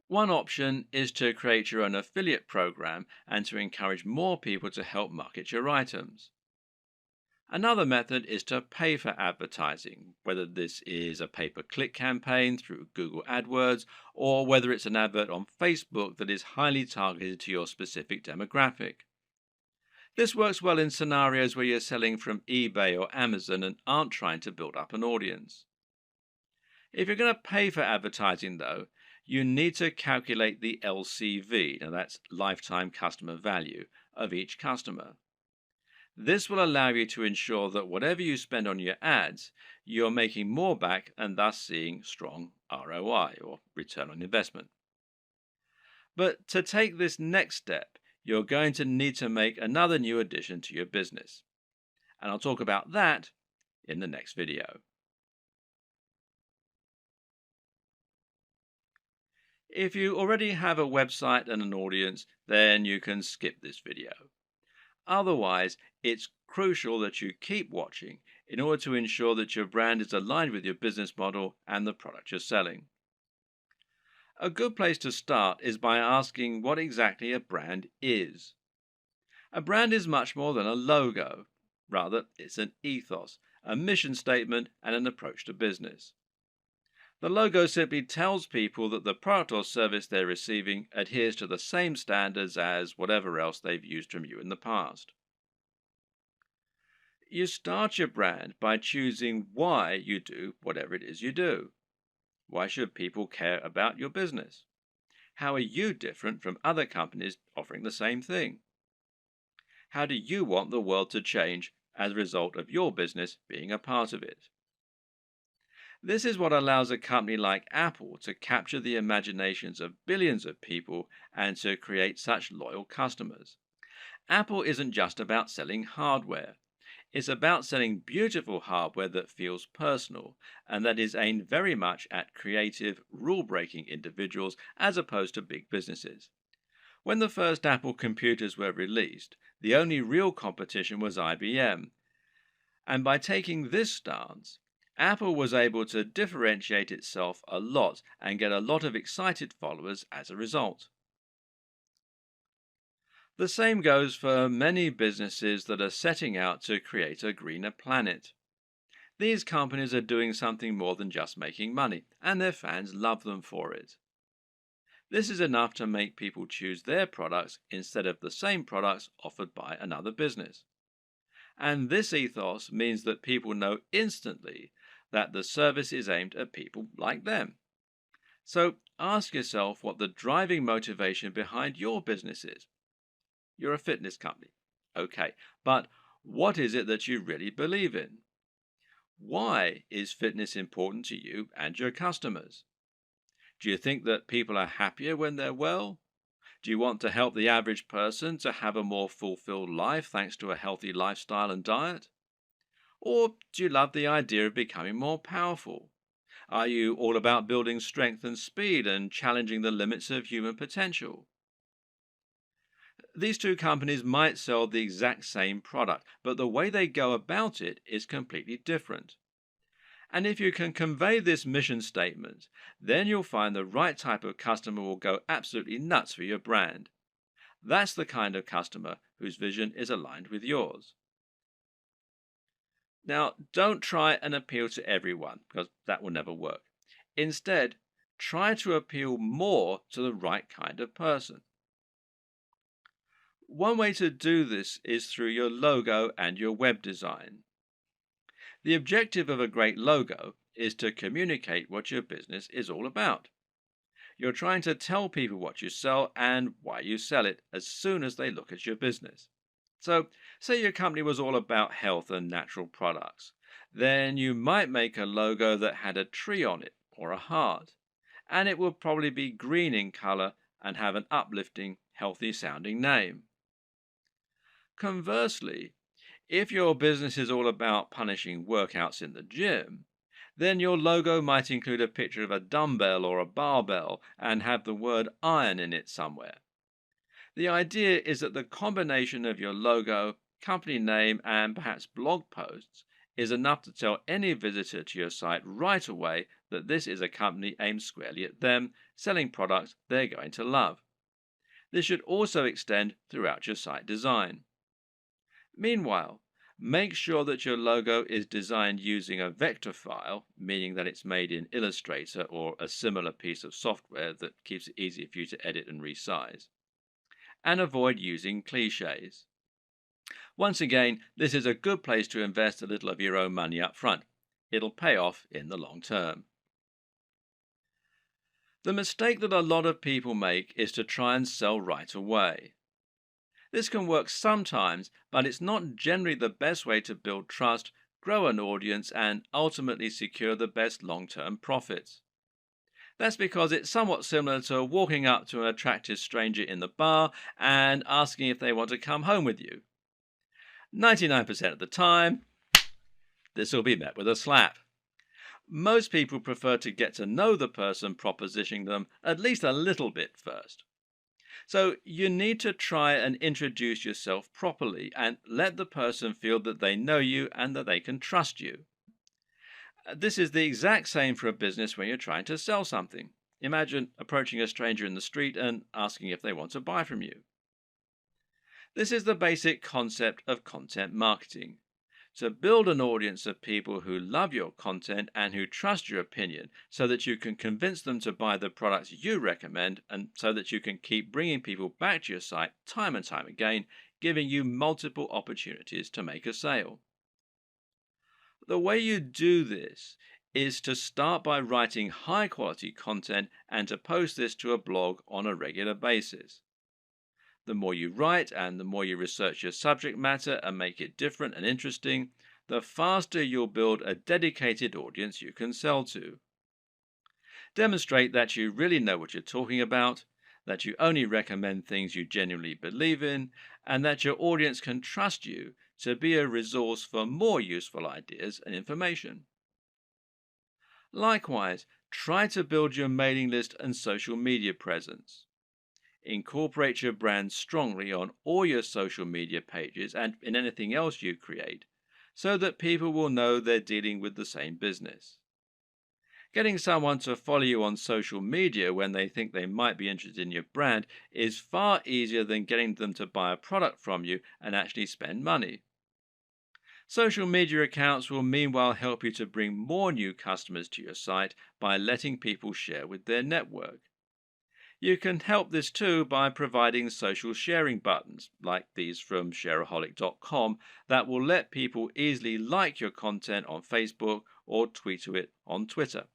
One option is to create your own affiliate program and to encourage more people to help market your items. Another method is to pay for advertising, whether this is a pay-per-click campaign through Google AdWords or whether it's an advert on Facebook that is highly targeted to your specific demographic. This works well in scenarios where you're selling from eBay or Amazon and aren't trying to build up an audience. If you're going to pay for advertising, though, you need to calculate the LCV, now that's lifetime customer value, of each customer. This will allow you to ensure that whatever you spend on your ads, you're making more back and thus seeing strong ROI or return on investment. But to take this next step, you're going to need to make another new addition to your business. And I'll talk about that in the next video. If you already have a website and an audience, then you can skip this video. Otherwise, it's crucial that you keep watching in order to ensure that your brand is aligned with your business model and the product you're selling. A good place to start is by asking what exactly a brand is. A brand is much more than a logo. Rather, it's an ethos, a mission statement, and an approach to business. The logo simply tells people that the product or service they're receiving adheres to the same standards as whatever else they've used from you in the past. You start your brand by choosing why you do whatever it is you do. Why should people care about your business? How are you different from other companies offering the same thing? How do you want the world to change as a result of your business being a part of it? This is what allows a company like Apple to capture the imaginations of billions of people and to create such loyal customers. Apple isn't just about selling hardware. It's about selling beautiful hardware that feels personal and that is aimed very much at creative, rule-breaking individuals as opposed to big businesses. When the first Apple computers were released, the only real competition was IBM. And by taking this stance, Apple was able to differentiate itself a lot and get a lot of excited followers as a result. The same goes for many businesses that are setting out to create a greener planet. These companies are doing something more than just making money, and their fans love them for it. This is enough to make people choose their products instead of the same products offered by another business. And this ethos means that people know instantly that the service is aimed at people like them. So ask yourself what the driving motivation behind your business is. You're a fitness company. Okay, but what is it that you really believe in? Why is fitness important to you and your customers? Do you think that people are happier when they're well? Do you want to help the average person to have a more fulfilled life thanks to a healthy lifestyle and diet? Or do you love the idea of becoming more powerful? Are you all about building strength and speed and challenging the limits of human potential? These two companies might sell the exact same product, but the way they go about it is completely different. And if you can convey this mission statement, then you'll find the right type of customer will go absolutely nuts for your brand. That's the kind of customer whose vision is aligned with yours. Now, don't try and appeal to everyone, because that will never work. Instead, try to appeal more to the right kind of person. One way to do this is through your logo and your web design. The objective of a great logo is to communicate what your business is all about. You're trying to tell people what you sell and why you sell it as soon as they look at your business. So, say your company was all about health and natural products. Then you might make a logo that had a tree on it or a heart, and it would probably be green in color and have an uplifting, healthy sounding name. Conversely, if your business is all about punishing workouts in the gym, then your logo might include a picture of a dumbbell or a barbell and have the word iron in it somewhere. The idea is that the combination of your logo, company name, and perhaps blog posts is enough to tell any visitor to your site right away that this is a company aimed squarely at them, selling products they're going to love. This should also extend throughout your site design. Meanwhile, Make sure that your logo is designed using a vector file, meaning that it's made in Illustrator or a similar piece of software that keeps it easy for you to edit and resize. And avoid using cliches. Once again, this is a good place to invest a little of your own money up front. It'll pay off in the long term. The mistake that a lot of people make is to try and sell right away. This can work sometimes, but it's not generally the best way to build trust, grow an audience, and ultimately secure the best long-term profits. That's because it's somewhat similar to walking up to an attractive stranger in the bar and asking if they want to come home with you. 99% of the time, this will be met with a slap. Most people prefer to get to know the person propositioning them at least a little bit first. So you need to try and introduce yourself properly and let the person feel that they know you and that they can trust you. This is the exact same for a business when you're trying to sell something. Imagine approaching a stranger in the street and asking if they want to buy from you. This is the basic concept of content marketing. To build an audience of people who love your content and who trust your opinion so that you can convince them to buy the products you recommend and so that you can keep bringing people back to your site time and time again, giving you multiple opportunities to make a sale. The way you do this is to start by writing high quality content and to post this to a blog on a regular basis. The more you write and the more you research your subject matter and make it different and interesting, the faster you'll build a dedicated audience you can sell to. Demonstrate that you really know what you're talking about, that you only recommend things you genuinely believe in, and that your audience can trust you to be a resource for more useful ideas and information. Likewise, try to build your mailing list and social media presence. Incorporate your brand strongly on all your social media pages and in anything else you create, so that people will know they're dealing with the same business. Getting someone to follow you on social media when they think they might be interested in your brand is far easier than getting them to buy a product from you and actually spend money. Social media accounts will meanwhile help you to bring more new customers to your site by letting people share with their network. You can help this too by providing social sharing buttons, like these from shareaholic.com, that will let people easily like your content on Facebook or tweet to it on Twitter.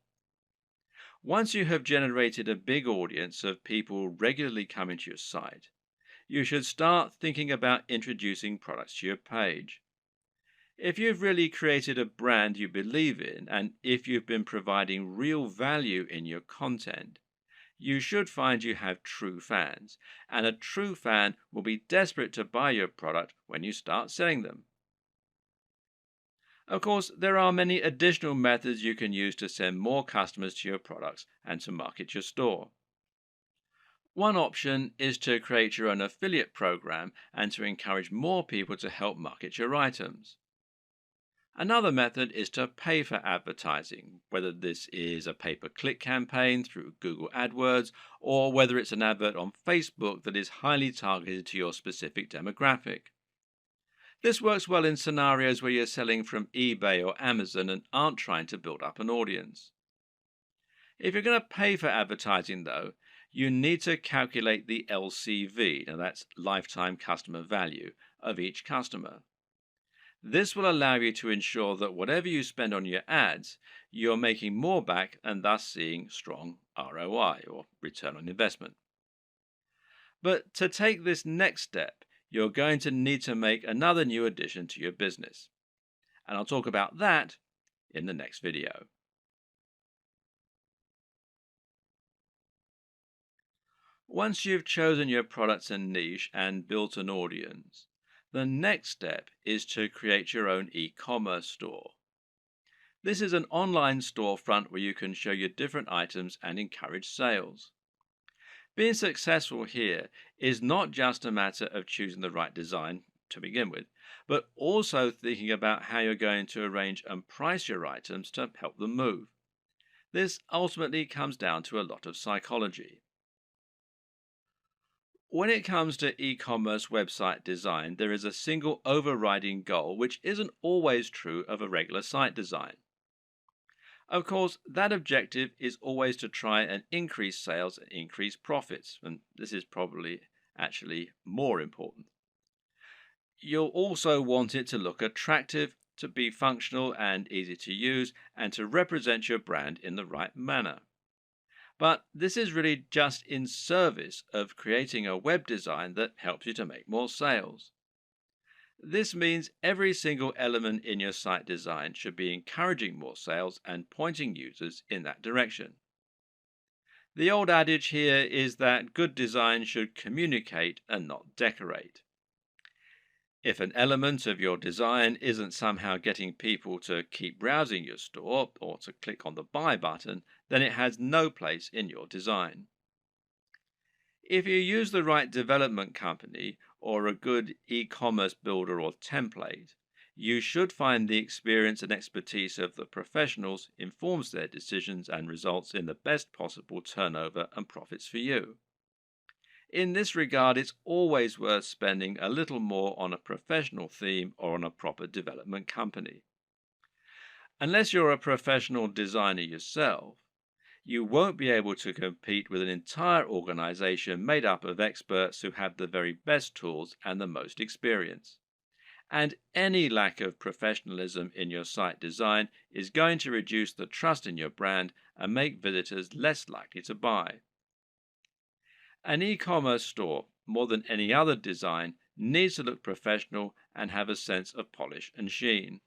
Once you have generated a big audience of people regularly coming to your site, you should start thinking about introducing products to your page. If you've really created a brand you believe in, and if you've been providing real value in your content, you should find you have true fans, and a true fan will be desperate to buy your product when you start selling them. Of course, there are many additional methods you can use to send more customers to your products and to market your store. One option is to create your own affiliate program and to encourage more people to help market your items. Another method is to pay for advertising, whether this is a pay-per-click campaign through Google AdWords or whether it's an advert on Facebook that is highly targeted to your specific demographic. This works well in scenarios where you're selling from eBay or Amazon and aren't trying to build up an audience. If you're going to pay for advertising, though, you need to calculate the LCV, now that's lifetime customer value, of each customer. This will allow you to ensure that whatever you spend on your ads, you're making more back and thus seeing strong ROI or return on investment. But to take this next step, you're going to need to make another new addition to your business. And I'll talk about that in the next video. Once you've chosen your products and niche and built an audience, the next step is to create your own e-commerce store. This is an online storefront where you can show your different items and encourage sales. Being successful here is not just a matter of choosing the right design to begin with, but also thinking about how you're going to arrange and price your items to help them move. This ultimately comes down to a lot of psychology. When it comes to e-commerce website design, there is a single overriding goal which isn't always true of a regular site design. Of course, that objective is always to try and increase sales and increase profits, and this is probably actually more important. You'll also want it to look attractive, to be functional and easy to use, and to represent your brand in the right manner. But this is really just in service of creating a web design that helps you to make more sales. This means every single element in your site design should be encouraging more sales and pointing users in that direction. The old adage here is that good design should communicate and not decorate. If an element of your design isn't somehow getting people to keep browsing your store or to click on the buy button, then it has no place in your design. If you use the right development company or a good e-commerce builder or template, you should find the experience and expertise of the professionals informs their decisions and results in the best possible turnover and profits for you. In this regard, it's always worth spending a little more on a professional theme or on a proper development company. Unless you're a professional designer yourself, you won't be able to compete with an entire organization made up of experts who have the very best tools and the most experience. And any lack of professionalism in your site design is going to reduce the trust in your brand and make visitors less likely to buy. An e-commerce store, more than any other design, needs to look professional and have a sense of polish and sheen.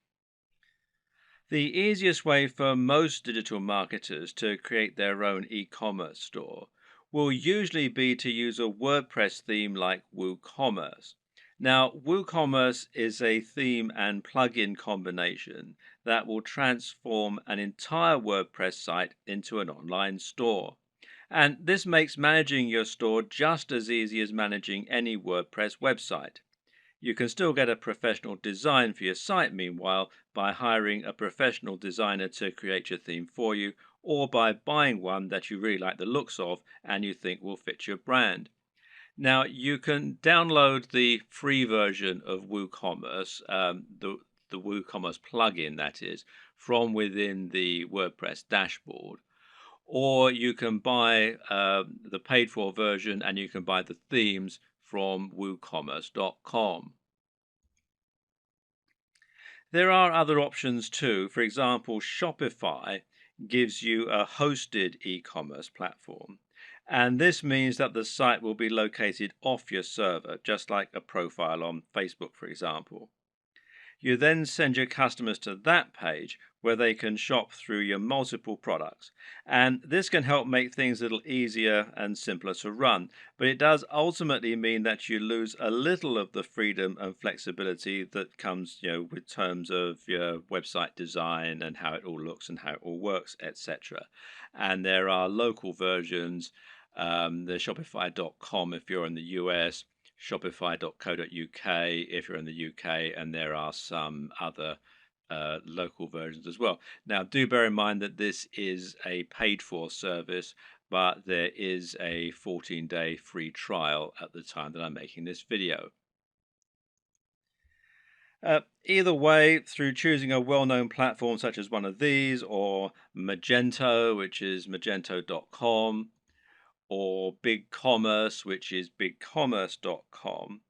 The easiest way for most digital marketers to create their own e-commerce store will usually be to use a WordPress theme like WooCommerce. Now, WooCommerce is a theme and plugin combination that will transform an entire WordPress site into an online store. And this makes managing your store just as easy as managing any WordPress website. You can still get a professional design for your site, meanwhile, by hiring a professional designer to create your theme for you, or by buying one that you really like the looks of and you think will fit your brand. Now, you can download the free version of WooCommerce, the WooCommerce plugin, that is, from within the WordPress dashboard. Or you can buy the paid for version and you can buy the themes from woocommerce.com. There are other options too. For example, Shopify gives you a hosted e-commerce platform. And this means that the site will be located off your server, just like a profile on Facebook, for example. You then send your customers to that page where they can shop through your multiple products. And this can help make things a little easier and simpler to run. But it does ultimately mean that you lose a little of the freedom and flexibility that comes, with terms of your website design and how it all looks and how it all works, etc. And there are local versions, the Shopify.com if you're in the US, shopify.co.uk if you're in the UK, and there are some other local versions as well. Now, do bear in mind that this is a paid for service, but there is a 14-day free trial at the time that I'm making this video. Either way, through choosing a well-known platform such as one of these, or Magento, which is magento.com, or BigCommerce, which is bigcommerce.com,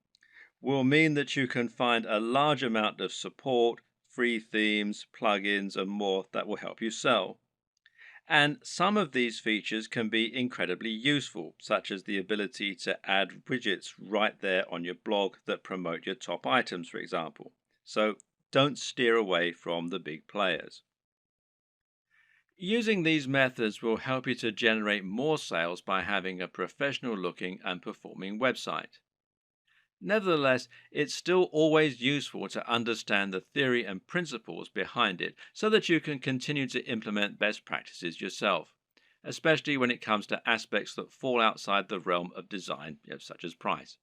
will mean that you can find a large amount of support, free themes, plugins, and more that will help you sell. And some of these features can be incredibly useful, such as the ability to add widgets right there on your blog that promote your top items, for example. So don't steer away from the big players. Using these methods will help you to generate more sales by having a professional looking and performing website. Nevertheless, it's still always useful to understand the theory and principles behind it so that you can continue to implement best practices yourself, especially when it comes to aspects that fall outside the realm of design, such as price.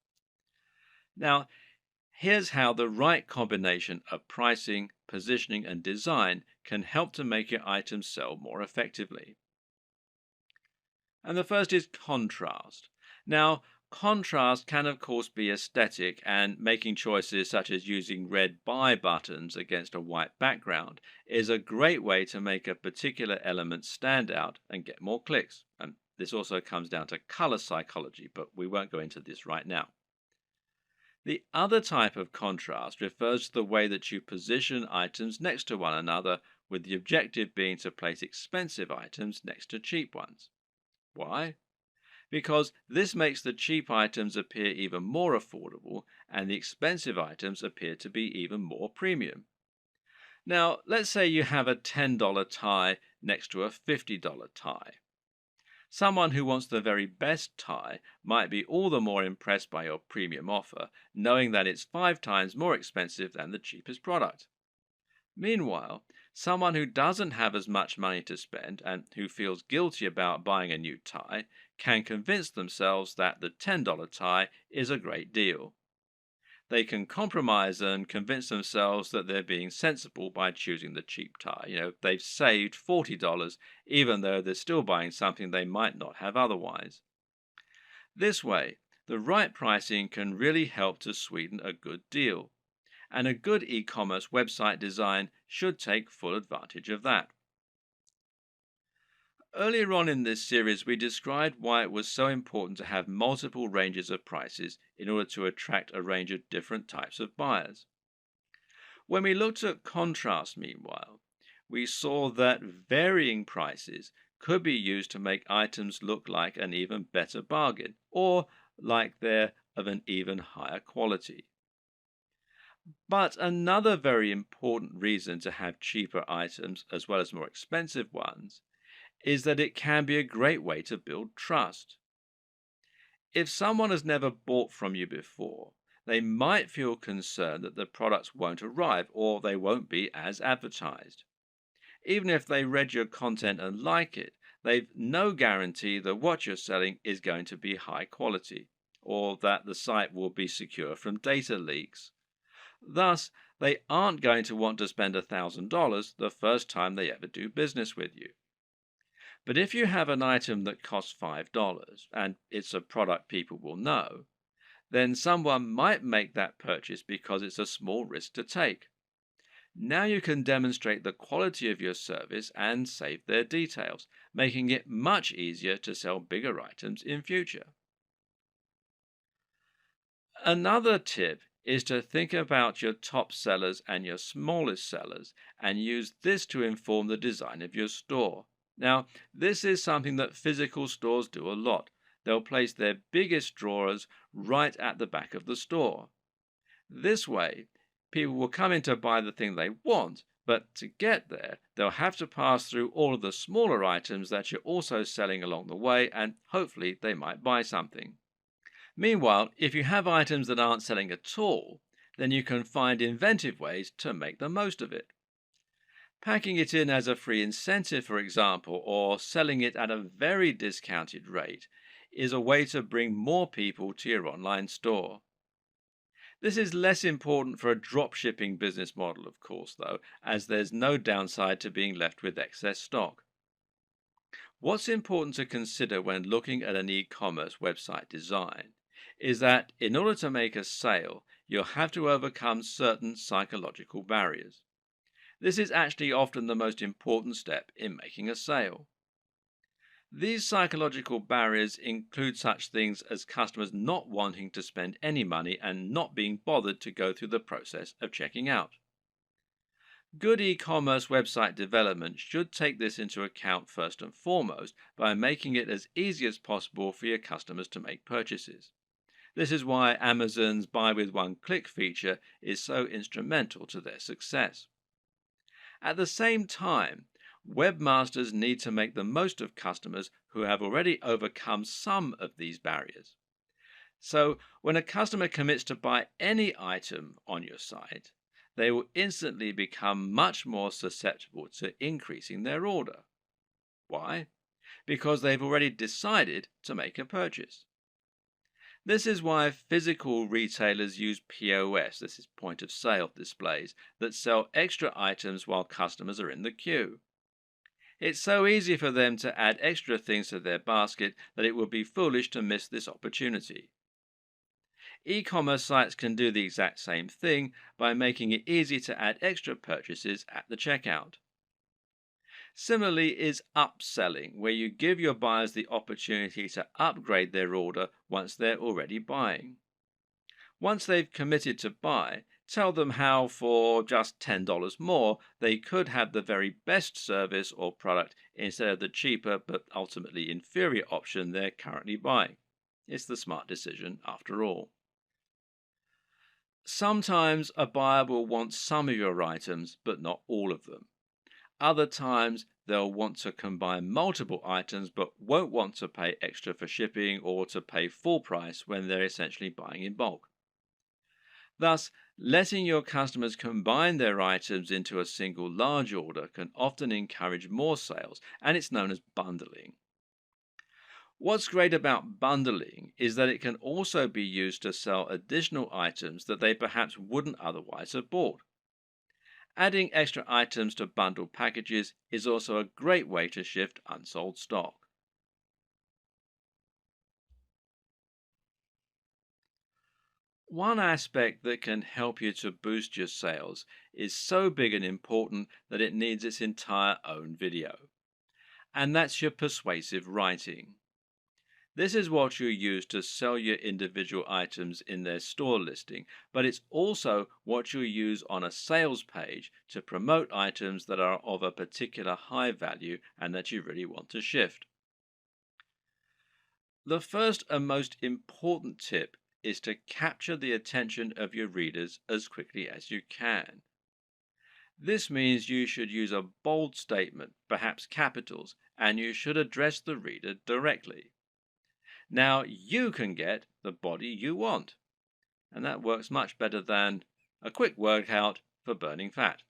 Now, here's how the right combination of pricing, positioning, and design can help to make your items sell more effectively. And the first is contrast. Now, Contrast can, of course, be aesthetic, and making choices such as using red buy buttons against a white background is a great way to make a particular element stand out and get more clicks. And this also comes down to color psychology, but we won't go into this right now. The other type of contrast refers to the way that you position items next to one another, with the objective being to place expensive items next to cheap ones. Why? Because this makes the cheap items appear even more affordable and the expensive items appear to be even more premium. Now, let's say you have a $10 tie next to a $50 tie. Someone who wants the very best tie might be all the more impressed by your premium offer, knowing that it's 5 times more expensive than the cheapest product. Meanwhile, someone who doesn't have as much money to spend and who feels guilty about buying a new tie can convince themselves that the $10 tie is a great deal. They can compromise and convince themselves that they're being sensible by choosing the cheap tie. They've saved $40 even though they're still buying something they might not have otherwise. This way, the right pricing can really help to sweeten a good deal. And a good e-commerce website design should take full advantage of that. Earlier on in this series, we described why it was so important to have multiple ranges of prices in order to attract a range of different types of buyers. When we looked at contrast, meanwhile, we saw that varying prices could be used to make items look like an even better bargain, or like they're of an even higher quality. But another very important reason to have cheaper items as well as more expensive ones is that it can be a great way to build trust. If someone has never bought from you before, they might feel concerned that the products won't arrive or they won't be as advertised. Even if they read your content and like it, they've no guarantee that what you're selling is going to be high quality or that the site will be secure from data leaks. Thus, they aren't going to want to spend $1,000 the first time they ever do business with you. But if you have an item that costs $5 and it's a product people will know, then someone might make that purchase because it's a small risk to take. Now you can demonstrate the quality of your service and save their details, making it much easier to sell bigger items in future. Another tip is to think about your top sellers and your smallest sellers and use this to inform the design of your store. Now, this is something that physical stores do a lot. They'll place their biggest drawers right at the back of the store. This way, people will come in to buy the thing they want, but to get there, they'll have to pass through all of the smaller items that you're also selling along the way, and hopefully they might buy something. Meanwhile, if you have items that aren't selling at all, then you can find inventive ways to make the most of it. Packing it in as a free incentive, for example, or selling it at a very discounted rate is a way to bring more people to your online store. This is less important for a dropshipping business model, of course, though, as there's no downside to being left with excess stock. What's important to consider when looking at an e-commerce website design is that in order to make a sale, you'll have to overcome certain psychological barriers. This is actually often the most important step in making a sale. These psychological barriers include such things as customers not wanting to spend any money and not being bothered to go through the process of checking out. Good e-commerce website development should take this into account first and foremost by making it as easy as possible for your customers to make purchases. This is why Amazon's buy with one click feature is so instrumental to their success. At the same time, webmasters need to make the most of customers who have already overcome some of these barriers. So, when a customer commits to buy any item on your site, they will instantly become much more susceptible to increasing their order. Why? Because they've already decided to make a purchase. This is why physical retailers use POS, this is point of sale displays, that sell extra items while customers are in the queue. It's so easy for them to add extra things to their basket that it would be foolish to miss this opportunity. E-commerce sites can do the exact same thing by making it easy to add extra purchases at the checkout. Similarly is upselling, where you give your buyers the opportunity to upgrade their order once they're already buying. Once they've committed to buy, tell them how for just $10 more they could have the very best service or product instead of the cheaper but ultimately inferior option they're currently buying. It's the smart decision after all. Sometimes a buyer will want some of your items but not all of them. Other times they'll want to combine multiple items but won't want to pay extra for shipping or to pay full price when they're essentially buying in bulk. Thus, letting your customers combine their items into a single large order can often encourage more sales, and it's known as bundling. What's great about bundling is that it can also be used to sell additional items that they perhaps wouldn't otherwise have bought. Adding extra items to bundled packages is also a great way to shift unsold stock. One aspect that can help you to boost your sales is so big and important that it needs its entire own video, and that's your persuasive writing. This is what you use to sell your individual items in their store listing, but it's also what you use on a sales page to promote items that are of a particular high value and that you really want to shift. The first and most important tip is to capture the attention of your readers as quickly as you can. This means you should use a bold statement, perhaps capitals, and you should address the reader directly. Now you can get the body you want, and that works much better than a quick workout for burning fat.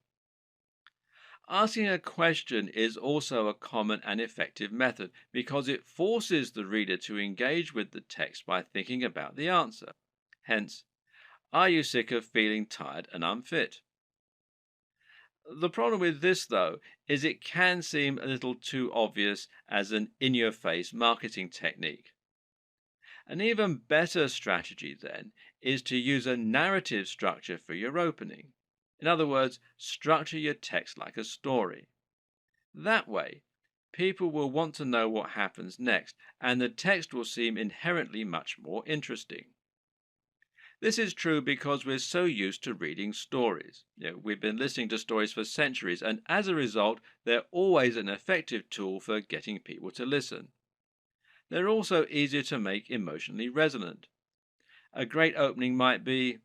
Asking a question is also a common and effective method because it forces the reader to engage with the text by thinking about the answer. Hence, are you sick of feeling tired and unfit? The problem with this, though, is it can seem a little too obvious as an in your face marketing technique. An even better strategy, then, is to use a narrative structure for your opening. In other words, structure your text like a story. That way, people will want to know what happens next, and the text will seem inherently much more interesting. This is true because we're so used to reading stories. We've been listening to stories for centuries, and as a result, they're always an effective tool for getting people to listen. They're also easier to make emotionally resonant. A great opening might be,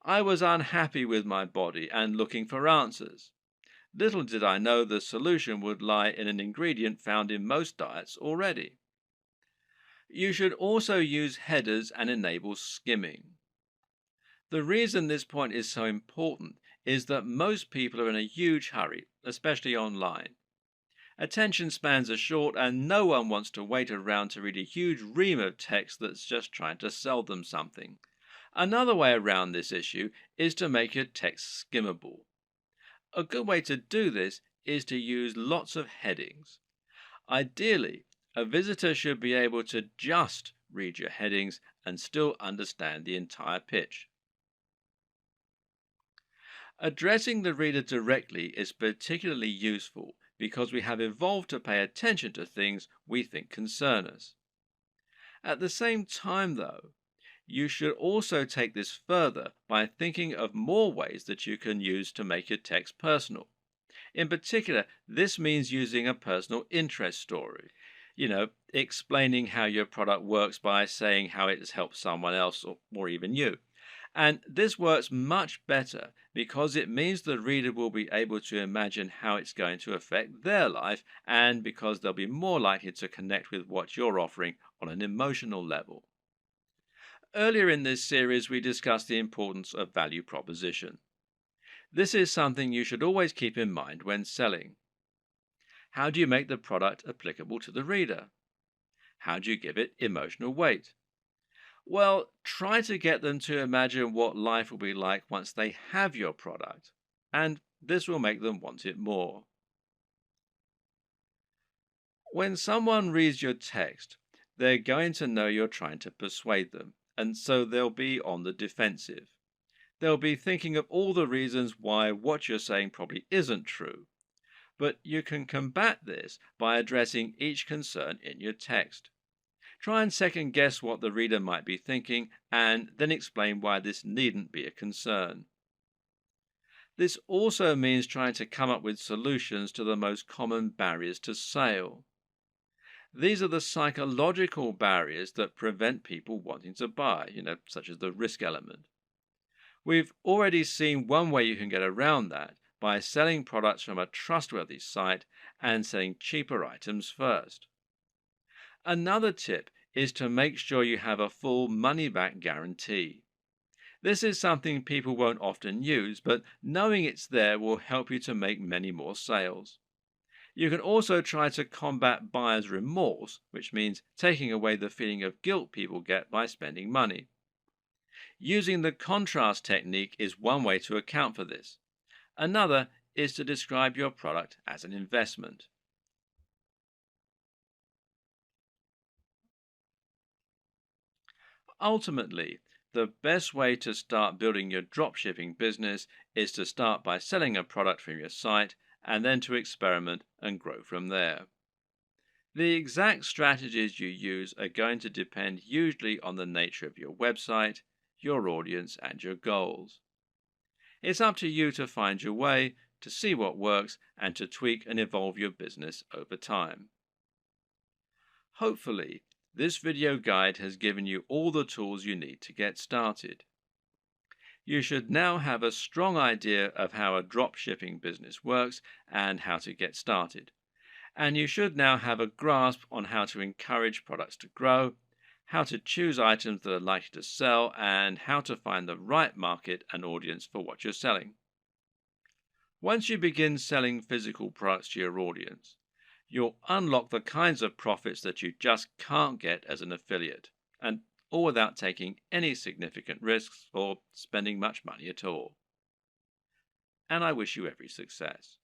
I was unhappy with my body and looking for answers. Little did I know the solution would lie in an ingredient found in most diets already. You should also use headers and enable skimming. The reason this point is so important is that most people are in a huge hurry, especially online. Attention spans are short and no one wants to wait around to read a huge ream of text that's just trying to sell them something. Another way around this issue is to make your text skimmable. A good way to do this is to use lots of headings. Ideally, a visitor should be able to just read your headings and still understand the entire pitch. Addressing the reader directly is particularly useful because we have evolved to pay attention to things we think concern us. At the same time, though, you should also take this further by thinking of more ways that you can use to make your text personal. In particular, this means using a personal interest story. Explaining how your product works by saying how it has helped someone else or even you. And this works much better because it means the reader will be able to imagine how it's going to affect their life and because they'll be more likely to connect with what you're offering on an emotional level. Earlier in this series, we discussed the importance of value proposition. This is something you should always keep in mind when selling. How do you make the product applicable to the reader? How do you give it emotional weight? Well, try to get them to imagine what life will be like once they have your product, and this will make them want it more. When someone reads your text, they're going to know you're trying to persuade them, and so they'll be on the defensive. They'll be thinking of all the reasons why what you're saying probably isn't true. But you can combat this by addressing each concern in your text. Try and second guess what the reader might be thinking and then explain why this needn't be a concern. This also means trying to come up with solutions to the most common barriers to sale. These are the psychological barriers that prevent people wanting to buy, such as the risk element. We've already seen one way you can get around that by selling products from a trustworthy site and selling cheaper items first. Another tip is to make sure you have a full money back guarantee. This is something people won't often use, but knowing it's there will help you to make many more sales. You can also try to combat buyer's remorse, which means taking away the feeling of guilt people get by spending money. Using the contrast technique is one way to account for this. Another is to describe your product as an investment. Ultimately, the best way to start building your dropshipping business is to start by selling a product from your site and then to experiment and grow from there. The exact strategies you use are going to depend usually on the nature of your website, your audience, and your goals. It's up to you to find your way, to see what works, and to tweak and evolve your business over time. Hopefully, this video guide has given you all the tools you need to get started. You should now have a strong idea of how a dropshipping business works and how to get started. And you should now have a grasp on how to encourage products to grow, how to choose items that are likely to sell, and how to find the right market and audience for what you're selling. Once you begin selling physical products to your audience, you'll unlock the kinds of profits that you just can't get as an affiliate, and all without taking any significant risks or spending much money at all. And I wish you every success.